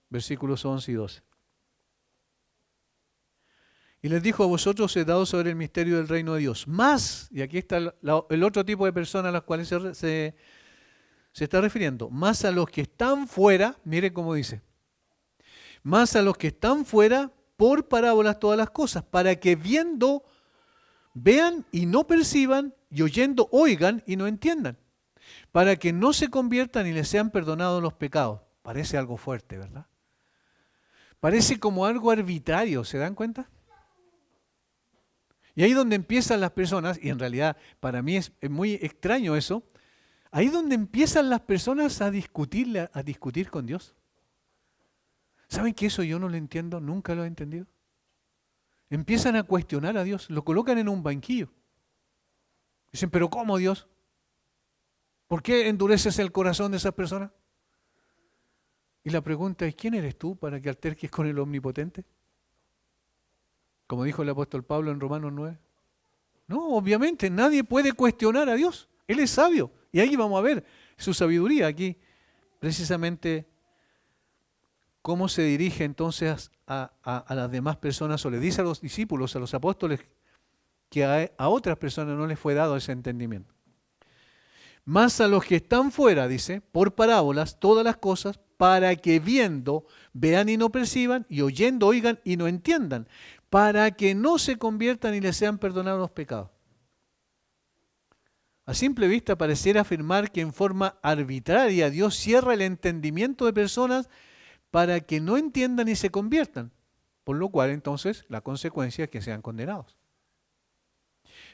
Versículos 11 y 12. Y les dijo: a vosotros os he dado saber el misterio del reino de Dios. Más, y aquí está el otro tipo de personas a las cuales se está refiriendo, más a los que están fuera, mire cómo dice, más a los que están fuera por parábolas todas las cosas, para que viendo, vean y no perciban, y oyendo, oigan y no entiendan, para que no se conviertan y les sean perdonados los pecados. Parece algo fuerte, ¿verdad? Parece como algo arbitrario, ¿se dan cuenta? Y ahí donde empiezan las personas, y en realidad para mí es muy extraño eso, ahí donde empiezan las personas a discutir con Dios. ¿Saben que eso yo no lo entiendo? Nunca lo he entendido. Empiezan a cuestionar a Dios, lo colocan en un banquillo. Dicen: ¿pero cómo, Dios? ¿Por qué endureces el corazón de esas personas? Y la pregunta es: ¿quién eres tú para que alterques con el Omnipotente? Como dijo el apóstol Pablo en Romanos 9. No, obviamente nadie puede cuestionar a Dios. Él es sabio. Y ahí vamos a ver su sabiduría aquí. Precisamente cómo se dirige entonces a las demás personas, o le dice a los discípulos, a los apóstoles, que a otras personas no les fue dado ese entendimiento. Más a los que están fuera, dice, por parábolas, todas las cosas, para que viendo, vean y no perciban, y oyendo, oigan y no entiendan, para que no se conviertan y les sean perdonados los pecados. A simple vista pareciera afirmar que en forma arbitraria Dios cierra el entendimiento de personas para que no entiendan y se conviertan, por lo cual entonces la consecuencia es que sean condenados.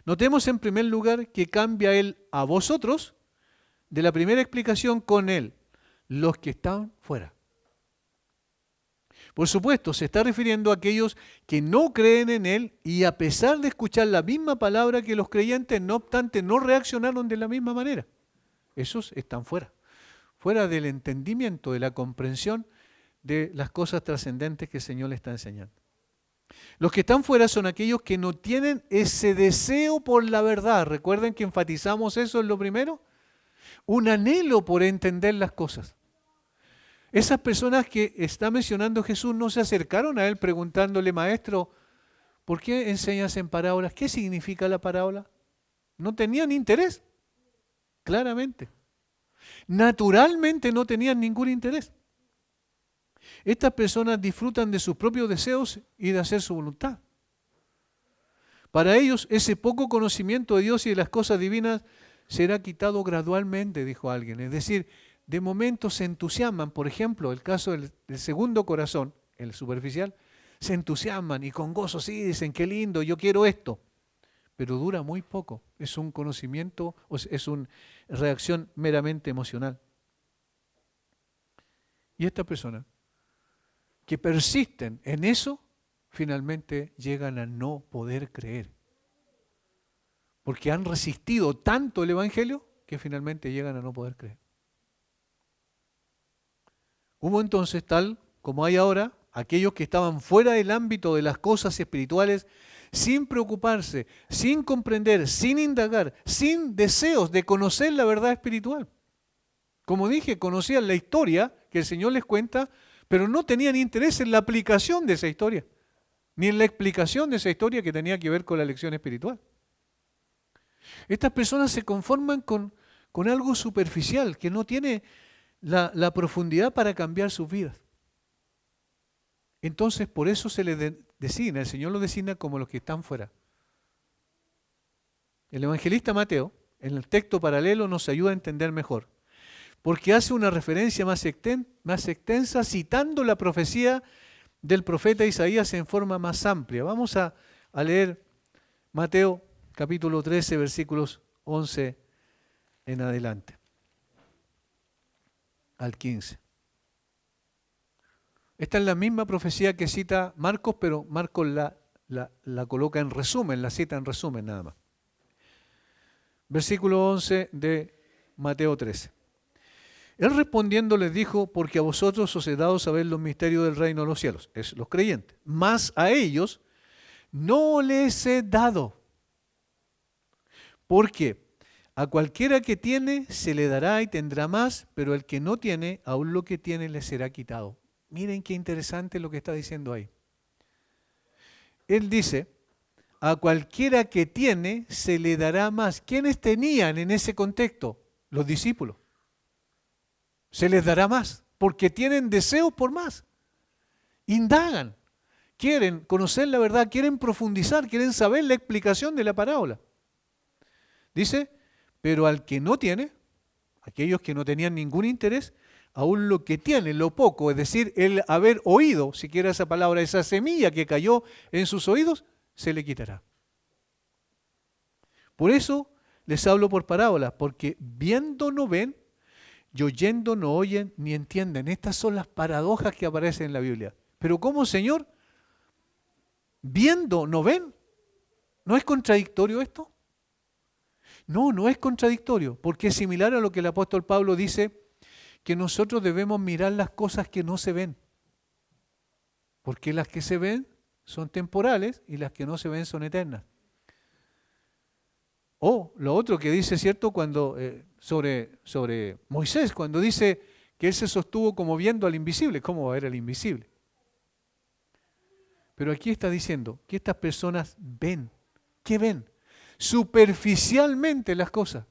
Notemos en primer lugar que cambia el a vosotros de la primera explicación con él, los que están fuera. Por supuesto, se está refiriendo a aquellos que no creen en él y a pesar de escuchar la misma palabra que los creyentes, no obstante, no reaccionaron de la misma manera. Esos están fuera, fuera del entendimiento, de la comprensión de las cosas trascendentes que el Señor les está enseñando. Los que están fuera son aquellos que no tienen ese deseo por la verdad. Recuerden que enfatizamos eso en lo primero. Un anhelo por entender las cosas. Esas personas que está mencionando Jesús no se acercaron a él preguntándole: maestro, ¿por qué enseñas en parábolas? ¿Qué significa la parábola? No tenían interés, claramente. Naturalmente no tenían ningún interés. Estas personas disfrutan de sus propios deseos y de hacer su voluntad. Para ellos, ese poco conocimiento de Dios y de las cosas divinas será quitado gradualmente, dijo alguien. Es decir, de momento se entusiasman. Por ejemplo, el caso del segundo corazón, el superficial, se entusiasman y con gozo sí dicen: qué lindo, yo quiero esto. Pero dura muy poco. Es un conocimiento, es una reacción meramente emocional. Y estas personas que persisten en eso, finalmente llegan a no poder creer. Porque han resistido tanto el Evangelio que finalmente llegan a no poder creer. Hubo entonces, tal como hay ahora, aquellos que estaban fuera del ámbito de las cosas espirituales, sin preocuparse, sin comprender, sin indagar, sin deseos de conocer la verdad espiritual. Como dije, conocían la historia que el Señor les cuenta, pero no tenían interés en la aplicación de esa historia, ni en la explicación de esa historia que tenía que ver con la lección espiritual. Estas personas se conforman con algo superficial, que no tiene la profundidad para cambiar sus vidas. Entonces, por eso se les designa, el Señor los designa como los que están fuera. El evangelista Mateo, en el texto paralelo, nos ayuda a entender mejor, porque hace una referencia más extensa, citando la profecía del profeta Isaías en forma más amplia. Vamos a leer Mateo capítulo 13, versículos 11 en adelante, al 15. Esta es la misma profecía que cita Marcos, pero Marcos la coloca en resumen, la cita en resumen nada más. Versículo 11 de Mateo 13. Él respondiendo les dijo, porque a vosotros os he dado saber los misterios del reino de los cielos, es los creyentes, mas a ellos no les he dado. Porque a cualquiera que tiene se le dará y tendrá más, pero el que no tiene, aún lo que tiene le será quitado. Miren qué interesante lo que está diciendo ahí. Él dice, a cualquiera que tiene se le dará más. ¿Quiénes tenían en ese contexto? Los discípulos. Se les dará más, porque tienen deseos por más. Indagan, quieren conocer la verdad, quieren profundizar, quieren saber la explicación de la parábola. Dice, pero al que no tiene, aquellos que no tenían ningún interés, aún lo que tiene, lo poco, es decir, el haber oído, siquiera esa palabra, esa semilla que cayó en sus oídos, se le quitará. Por eso les hablo por parábolas, porque viendo no ven, y oyendo no oyen ni entienden. Estas son las paradojas que aparecen en la Biblia. Pero ¿cómo, Señor? Viendo no ven. ¿No es contradictorio esto? No, no es contradictorio, porque es similar a lo que el apóstol Pablo dice, que nosotros debemos mirar las cosas que no se ven. Porque las que se ven son temporales y las que no se ven son eternas. O lo otro que dice, ¿cierto?, cuando sobre Moisés, cuando dice que él se sostuvo como viendo al invisible. ¿Cómo va a ver al invisible? Pero aquí está diciendo que estas personas ven. ¿Qué ven? Superficialmente las cosas,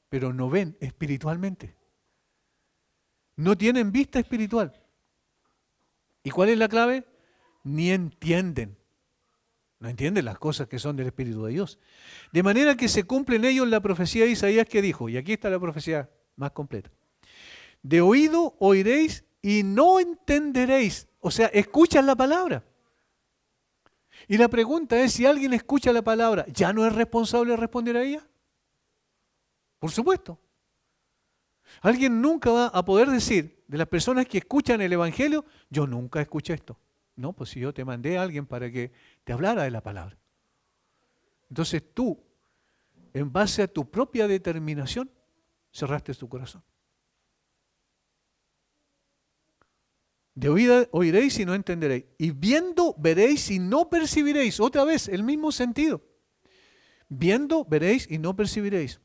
pero no ven espiritualmente. No tienen vista espiritual. ¿Y cuál es la clave? Ni entienden. No entienden las cosas que son del Espíritu de Dios. De manera que se cumple en ellos la profecía de Isaías que dijo, y aquí está la profecía más completa. De oído oiréis y no entenderéis. O sea, escuchan la palabra. Y la pregunta es, si alguien escucha la palabra, ¿ya no es responsable de responder a ella? Por supuesto. Alguien nunca va a poder decir, de las personas que escuchan el Evangelio, yo nunca escuché esto. No, pues si yo te mandé a alguien para que te hablara de la palabra. Entonces tú, en base a tu propia determinación, cerraste tu corazón. De oída oiréis y no entenderéis. Y viendo veréis y no percibiréis. Otra vez, el mismo sentido. Viendo veréis y no percibiréis.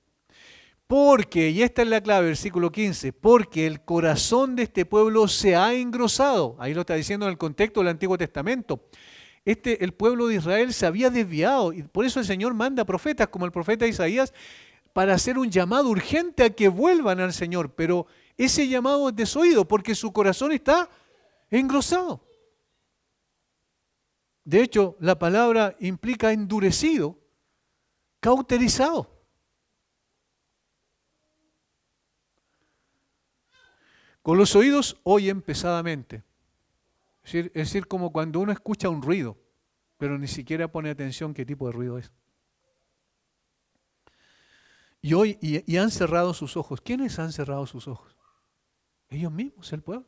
Porque, y esta es la clave, versículo 15, porque el corazón de este pueblo se ha engrosado. Ahí lo está diciendo en el contexto del Antiguo Testamento. El pueblo de Israel se había desviado y por eso el Señor manda profetas como el profeta Isaías para hacer un llamado urgente a que vuelvan al Señor. Pero ese llamado es desoído porque su corazón está engrosado. De hecho, la palabra implica endurecido, cauterizado. Con los oídos oyen pesadamente. Es decir, como cuando uno escucha un ruido, pero ni siquiera pone atención qué tipo de ruido es. Y han cerrado sus ojos. ¿Quiénes han cerrado sus ojos? Ellos mismos, el pueblo.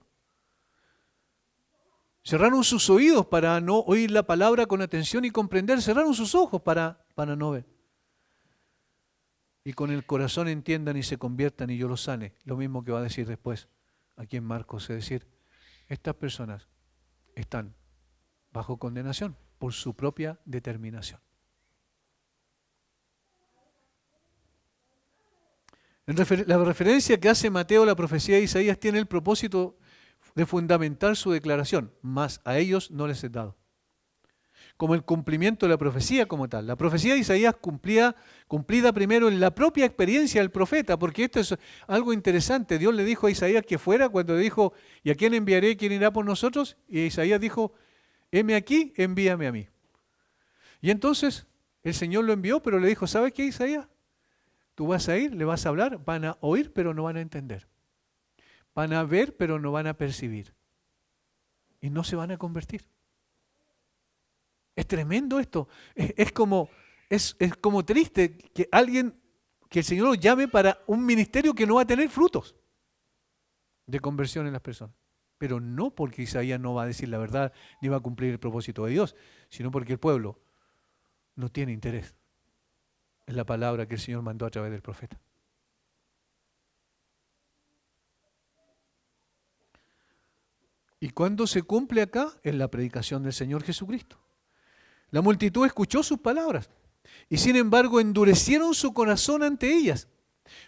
Cerraron sus oídos para no oír la palabra con atención y comprender. Cerraron sus ojos para no ver. Y con el corazón entiendan y se conviertan y yo los sane. Lo mismo que va a decir después aquí en Marcos. Es decir, estas personas están bajo condenación por su propia determinación. La referencia que hace Mateo a la profecía de Isaías tiene el propósito de fundamentar su declaración, mas a ellos no les es dado. Como el cumplimiento de la profecía como tal. La profecía de Isaías cumplida primero en la propia experiencia del profeta, porque esto es algo interesante. Dios le dijo a Isaías que fuera cuando le dijo, ¿y a quién enviaré? ¿Quién irá por nosotros? Y Isaías dijo, heme aquí, envíame a mí. Y entonces el Señor lo envió, pero le dijo, ¿sabes qué, Isaías? Tú vas a ir, le vas a hablar, van a oír, pero no van a entender. Van a ver, pero no van a percibir. Y no se van a convertir. Es tremendo esto. Es como triste que que el Señor lo llame para un ministerio que no va a tener frutos de conversión en las personas. Pero no porque Isaías no va a decir la verdad ni va a cumplir el propósito de Dios, sino porque el pueblo no tiene interés en la palabra que el Señor mandó a través del profeta. ¿Y cuándo se cumple acá? En la predicación del Señor Jesucristo. La multitud escuchó sus palabras y sin embargo endurecieron su corazón ante ellas,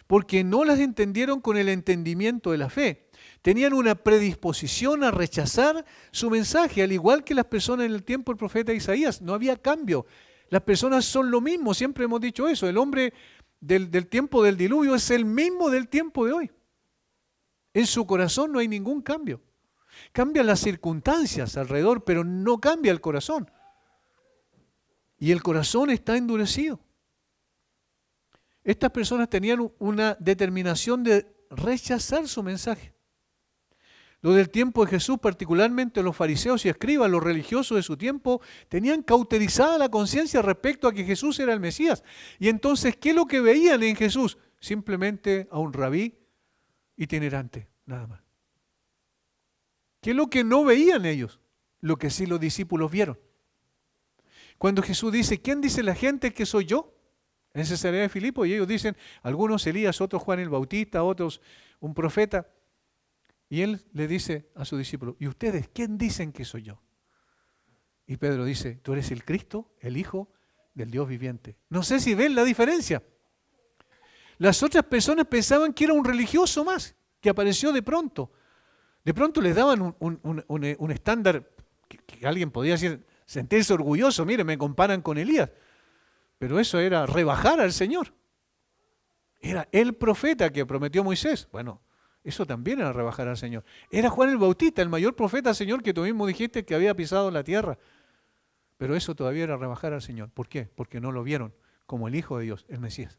porque no las entendieron con el entendimiento de la fe. Tenían una predisposición a rechazar su mensaje, al igual que las personas en el tiempo del profeta Isaías. No había cambio. Las personas son lo mismo, siempre hemos dicho eso. El hombre del tiempo del diluvio es el mismo del tiempo de hoy. En su corazón no hay ningún cambio. Cambian las circunstancias alrededor, pero no cambia el corazón. Y el corazón está endurecido. Estas personas tenían una determinación de rechazar su mensaje. Los del tiempo de Jesús, particularmente los fariseos y escribas, los religiosos de su tiempo, tenían cauterizada la conciencia respecto a que Jesús era el Mesías. Y entonces, ¿qué es lo que veían en Jesús? Simplemente a un rabí itinerante, nada más. ¿Qué es lo que no veían ellos? Lo que sí los discípulos vieron. Cuando Jesús dice, ¿quién dice la gente que soy yo? En Cesarea de Filipo, y ellos dicen, algunos Elías, otros Juan el Bautista, otros un profeta. Y él le dice a sus discípulos, ¿y ustedes quién dicen que soy yo? Y Pedro dice, tú eres el Cristo, el Hijo del Dios viviente. No sé si ven la diferencia. Las otras personas pensaban que era un religioso más, que apareció de pronto. De pronto les daban un estándar que alguien podía decir, sentirse orgulloso, mire, me comparan con Elías. Pero eso era rebajar al Señor. Era el profeta que prometió Moisés. Bueno, eso también era rebajar al Señor. Era Juan el Bautista, el mayor profeta, Señor, que tú mismo dijiste que había pisado la tierra. Pero eso todavía era rebajar al Señor. ¿Por qué? Porque no lo vieron como el Hijo de Dios, el Mesías.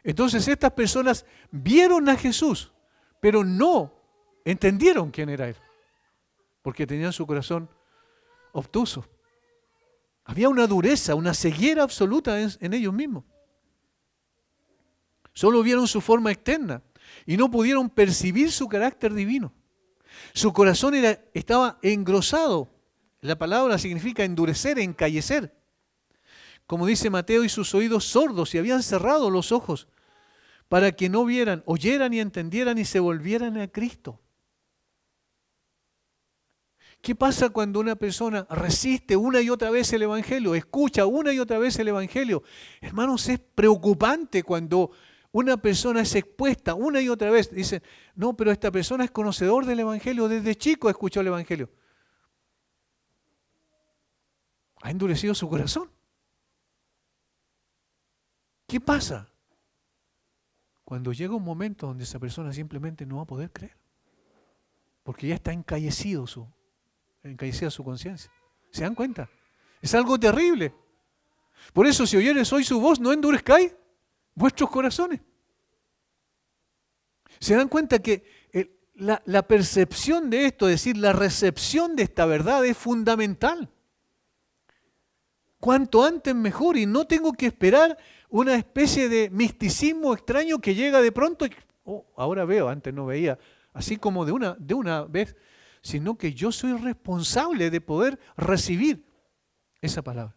Entonces estas personas vieron a Jesús, pero no entendieron quién era Él. Porque tenían su corazón obtuso. Había una dureza, una ceguera absoluta en ellos mismos. Solo vieron su forma externa y no pudieron percibir su carácter divino. Su corazón estaba engrosado. La palabra significa endurecer, encallecer. Como dice Mateo, y sus oídos sordos, y habían cerrado los ojos para que no vieran, oyeran y entendieran y se volvieran a Cristo. ¿Qué pasa cuando una persona resiste una y otra vez el Evangelio, escucha una y otra vez el Evangelio? Hermanos, es preocupante cuando una persona es expuesta una y otra vez. Dicen, no, pero esta persona es conocedor del Evangelio, desde chico escuchó el Evangelio. Ha endurecido su corazón. ¿Qué pasa? Cuando llega un momento donde esa persona simplemente no va a poder creer. Porque ya está encallecida su conciencia. ¿Se dan cuenta? Es algo terrible. Por eso, si oyeres hoy su voz, no endurezcáis vuestros corazones. ¿Se dan cuenta que la percepción de esto, es decir, la recepción de esta verdad es fundamental? Cuanto antes mejor, y no tengo que esperar una especie de misticismo extraño que llega de pronto. Ahora veo, antes no veía, así como de una vez, sino que yo soy responsable de poder recibir esa palabra.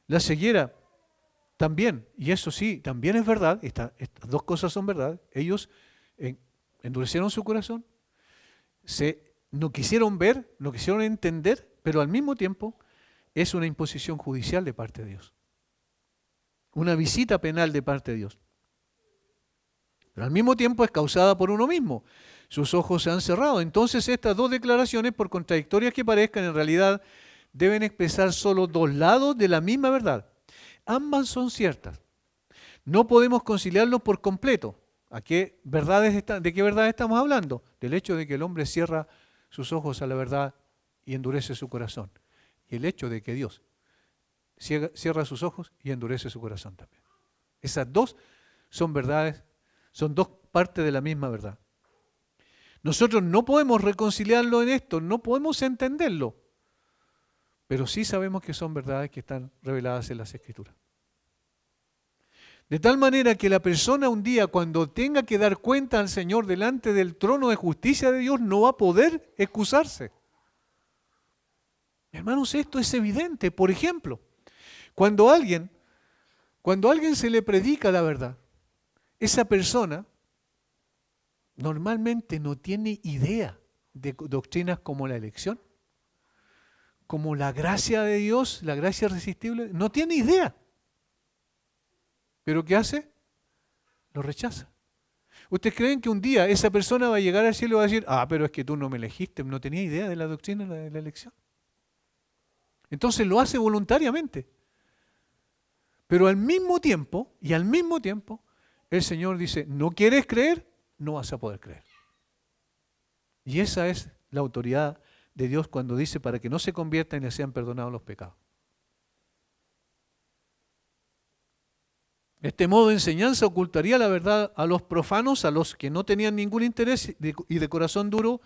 La ceguera también, y eso sí, también es verdad, estas dos cosas son verdad, ellos endurecieron su corazón, no quisieron ver, no quisieron entender, pero al mismo tiempo es una imposición judicial de parte de Dios. Una visita penal de parte de Dios. Pero al mismo tiempo es causada por uno mismo. Sus ojos se han cerrado. Entonces estas dos declaraciones, por contradictorias que parezcan, en realidad deben expresar solo dos lados de la misma verdad. Ambas son ciertas. No podemos conciliarlos por completo. ¿De qué verdad estamos hablando? Del hecho de que el hombre cierra sus ojos a la verdad y endurece su corazón. Y el hecho de que Dios cierra sus ojos y endurece su corazón también. Esas dos son verdades, son dos partes de la misma verdad. Nosotros no podemos reconciliarlo en esto, no podemos entenderlo, pero sí sabemos que son verdades que están reveladas en las Escrituras. De tal manera que la persona un día, cuando tenga que dar cuenta al Señor delante del trono de justicia de Dios, no va a poder excusarse. Hermanos, esto es evidente. Por ejemplo, cuando a alguien se le predica la verdad, esa persona normalmente no tiene idea de doctrinas como la elección, como la gracia de Dios, la gracia irresistible, no tiene idea. ¿Pero qué hace? Lo rechaza. ¿Ustedes creen que un día esa persona va a llegar al cielo y va a decir, pero es que tú no me elegiste, no tenía idea de la doctrina de la elección? Entonces lo hace voluntariamente. Pero al mismo tiempo, el Señor dice, ¿no quieres creer? No vas a poder creer. Y esa es la autoridad de Dios cuando dice para que no se conviertan y les sean perdonados los pecados. Este modo de enseñanza ocultaría la verdad a los profanos, a los que no tenían ningún interés y de corazón duro,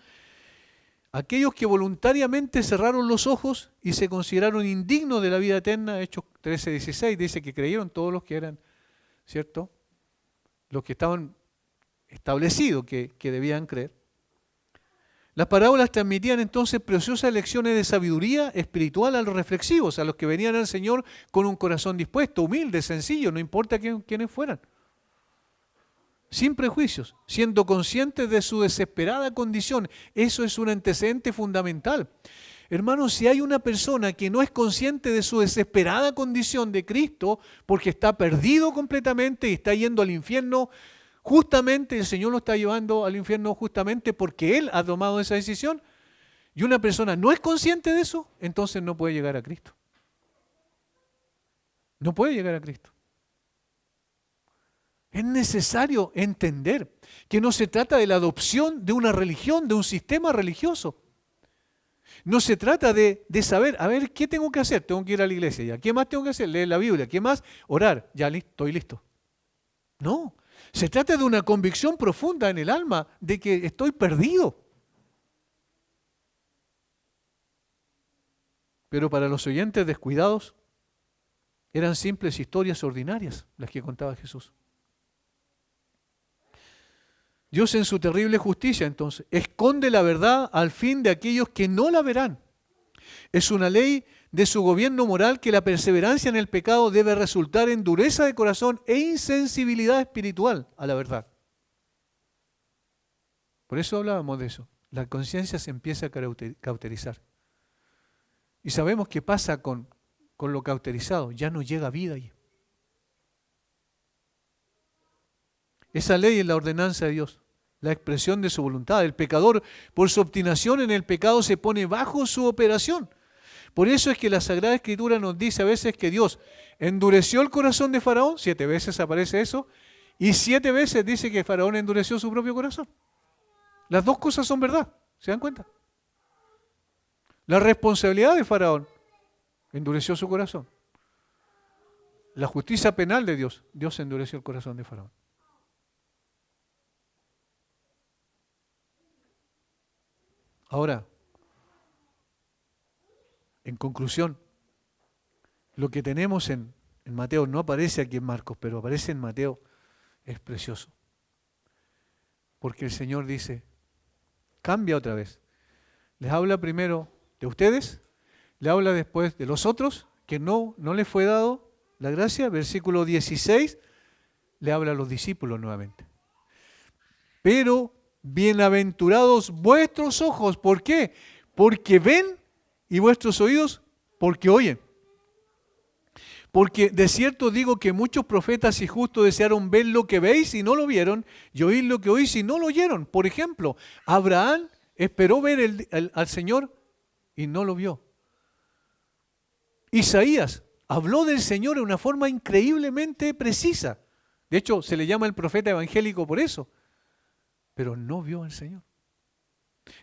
aquellos que voluntariamente cerraron los ojos y se consideraron indignos de la vida eterna. Hechos 13:16 dice que creyeron todos los que eran, ¿cierto? Los que estaban establecidos que debían creer. Las parábolas transmitían entonces preciosas lecciones de sabiduría espiritual a los reflexivos, a los que venían al Señor con un corazón dispuesto, humilde, sencillo, no importa quiénes fueran. Sin prejuicios, siendo conscientes de su desesperada condición. Eso es un antecedente fundamental. Hermanos, si hay una persona que no es consciente de su desesperada condición de Cristo, porque está perdido completamente y está yendo al infierno, justamente el Señor lo está llevando al infierno justamente porque Él ha tomado esa decisión, y una persona no es consciente de eso, entonces no puede llegar a Cristo. No puede llegar a Cristo. Es necesario entender que no se trata de la adopción de una religión, de un sistema religioso. No se trata de saber, ¿qué tengo que hacer? Tengo que ir a la iglesia, ¿ya? ¿Qué más tengo que hacer? Leer la Biblia, ¿qué más? Orar, ya estoy listo. No, se trata de una convicción profunda en el alma de que estoy perdido. Pero para los oyentes descuidados, eran simples historias ordinarias las que contaba Jesús. Dios en su terrible justicia, entonces, esconde la verdad al fin de aquellos que no la verán. Es una ley de su gobierno moral que la perseverancia en el pecado debe resultar en dureza de corazón e insensibilidad espiritual a la verdad. Por eso hablábamos de eso. La conciencia se empieza a cauterizar. Y sabemos qué pasa con lo cauterizado. Ya no llega vida ahí. Esa ley es la ordenanza de Dios, la expresión de su voluntad. El pecador, por su obstinación en el pecado, se pone bajo su operación. Por eso es que la Sagrada Escritura nos dice a veces que Dios endureció el corazón de Faraón, 7 veces aparece eso, y 7 veces dice que Faraón endureció su propio corazón. Las dos cosas son verdad, ¿se dan cuenta? La responsabilidad de Faraón endureció su corazón. La justicia penal de Dios, Dios endureció el corazón de Faraón. Ahora, en conclusión, lo que tenemos en Mateo no aparece aquí en Marcos, pero aparece en Mateo, es precioso. Porque el Señor dice, cambia otra vez. Les habla primero de ustedes, le habla después de los otros, que no les fue dado la gracia. Versículo 16, le habla a los discípulos nuevamente. Pero bienaventurados vuestros ojos. ¿Por qué? Porque ven, y vuestros oídos porque oyen. Porque de cierto digo que muchos profetas y justos desearon ver lo que veis y no lo vieron, y oír lo que oís y no lo oyeron. Por ejemplo, Abraham esperó ver al Señor y no lo vio. Isaías habló del Señor de una forma increíblemente precisa. De hecho, se le llama el profeta evangélico por eso. Pero no vio al Señor.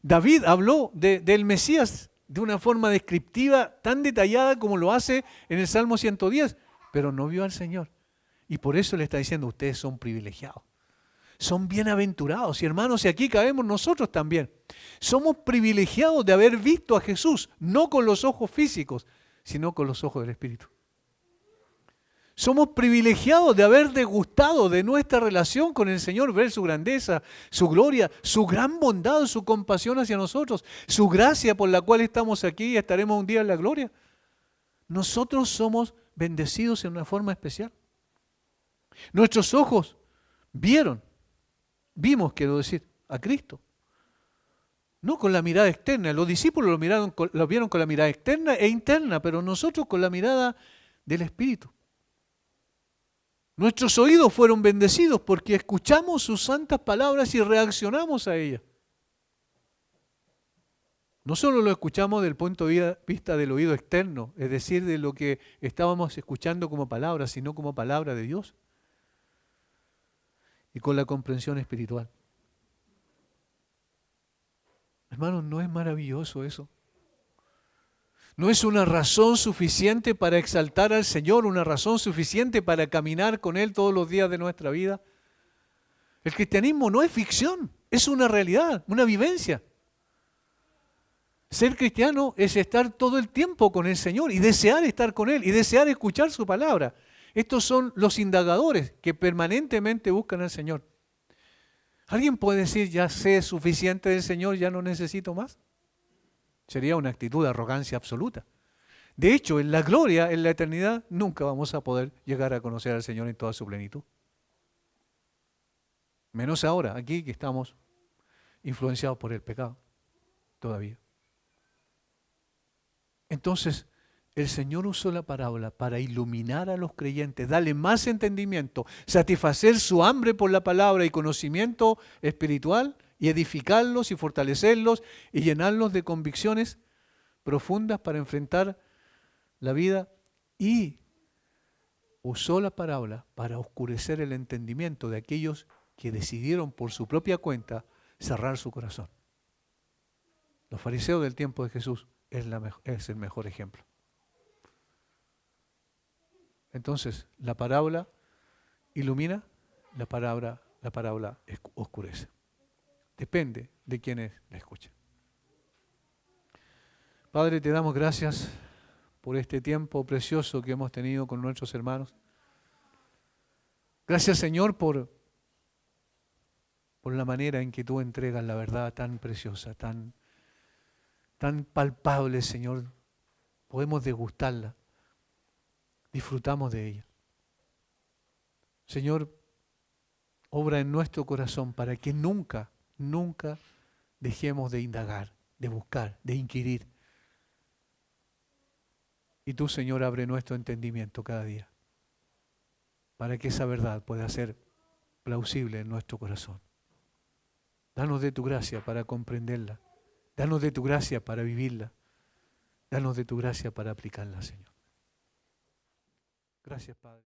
David habló del Mesías de una forma descriptiva tan detallada como lo hace en el Salmo 110, pero no vio al Señor. Y por eso le está diciendo, ustedes son privilegiados. Son bienaventurados. Y hermanos, y aquí cabemos nosotros también. Somos privilegiados de haber visto a Jesús, no con los ojos físicos, sino con los ojos del Espíritu. Somos privilegiados de haber degustado de nuestra relación con el Señor, ver su grandeza, su gloria, su gran bondad, su compasión hacia nosotros, su gracia por la cual estamos aquí y estaremos un día en la gloria. Nosotros somos bendecidos en una forma especial. Nuestros ojos vimos, quiero decir, a Cristo. No con la mirada externa. Los discípulos lo vieron con la mirada externa e interna, pero nosotros con la mirada del Espíritu. Nuestros oídos fueron bendecidos porque escuchamos sus santas palabras y reaccionamos a ellas. No solo lo escuchamos desde el punto de vista del oído externo, es decir, de lo que estábamos escuchando como palabra, sino como palabra de Dios. Y con la comprensión espiritual. Hermanos, ¿no es maravilloso eso? ¿No es una razón suficiente para exaltar al Señor, una razón suficiente para caminar con Él todos los días de nuestra vida? El cristianismo no es ficción, es una realidad, una vivencia. Ser cristiano es estar todo el tiempo con el Señor y desear estar con Él y desear escuchar su palabra. Estos son los indagadores que permanentemente buscan al Señor. ¿Alguien puede decir, ya sé suficiente del Señor, ya no necesito más? Sería una actitud de arrogancia absoluta. De hecho, en la gloria, en la eternidad, nunca vamos a poder llegar a conocer al Señor en toda su plenitud. Menos ahora, aquí que estamos influenciados por el pecado, todavía. Entonces, el Señor usó la parábola para iluminar a los creyentes, darle más entendimiento, satisfacer su hambre por la palabra y conocimiento espiritual, y edificarlos y fortalecerlos y llenarlos de convicciones profundas para enfrentar la vida, y usó la parábola para oscurecer el entendimiento de aquellos que decidieron por su propia cuenta cerrar su corazón. Los fariseos del tiempo de Jesús es el mejor ejemplo. Entonces, la parábola ilumina, la parábola oscurece. Depende de quienes la escuchan. Padre, te damos gracias por este tiempo precioso que hemos tenido con nuestros hermanos. Gracias, Señor, por la manera en que tú entregas la verdad tan preciosa, tan palpable, Señor. Podemos degustarla, disfrutamos de ella. Señor, obra en nuestro corazón para que nunca dejemos de indagar, de buscar, de inquirir. Y tú, Señor, abre nuestro entendimiento cada día para que esa verdad pueda ser plausible en nuestro corazón. Danos de tu gracia para comprenderla. Danos de tu gracia para vivirla. Danos de tu gracia para aplicarla, Señor. Gracias, Padre.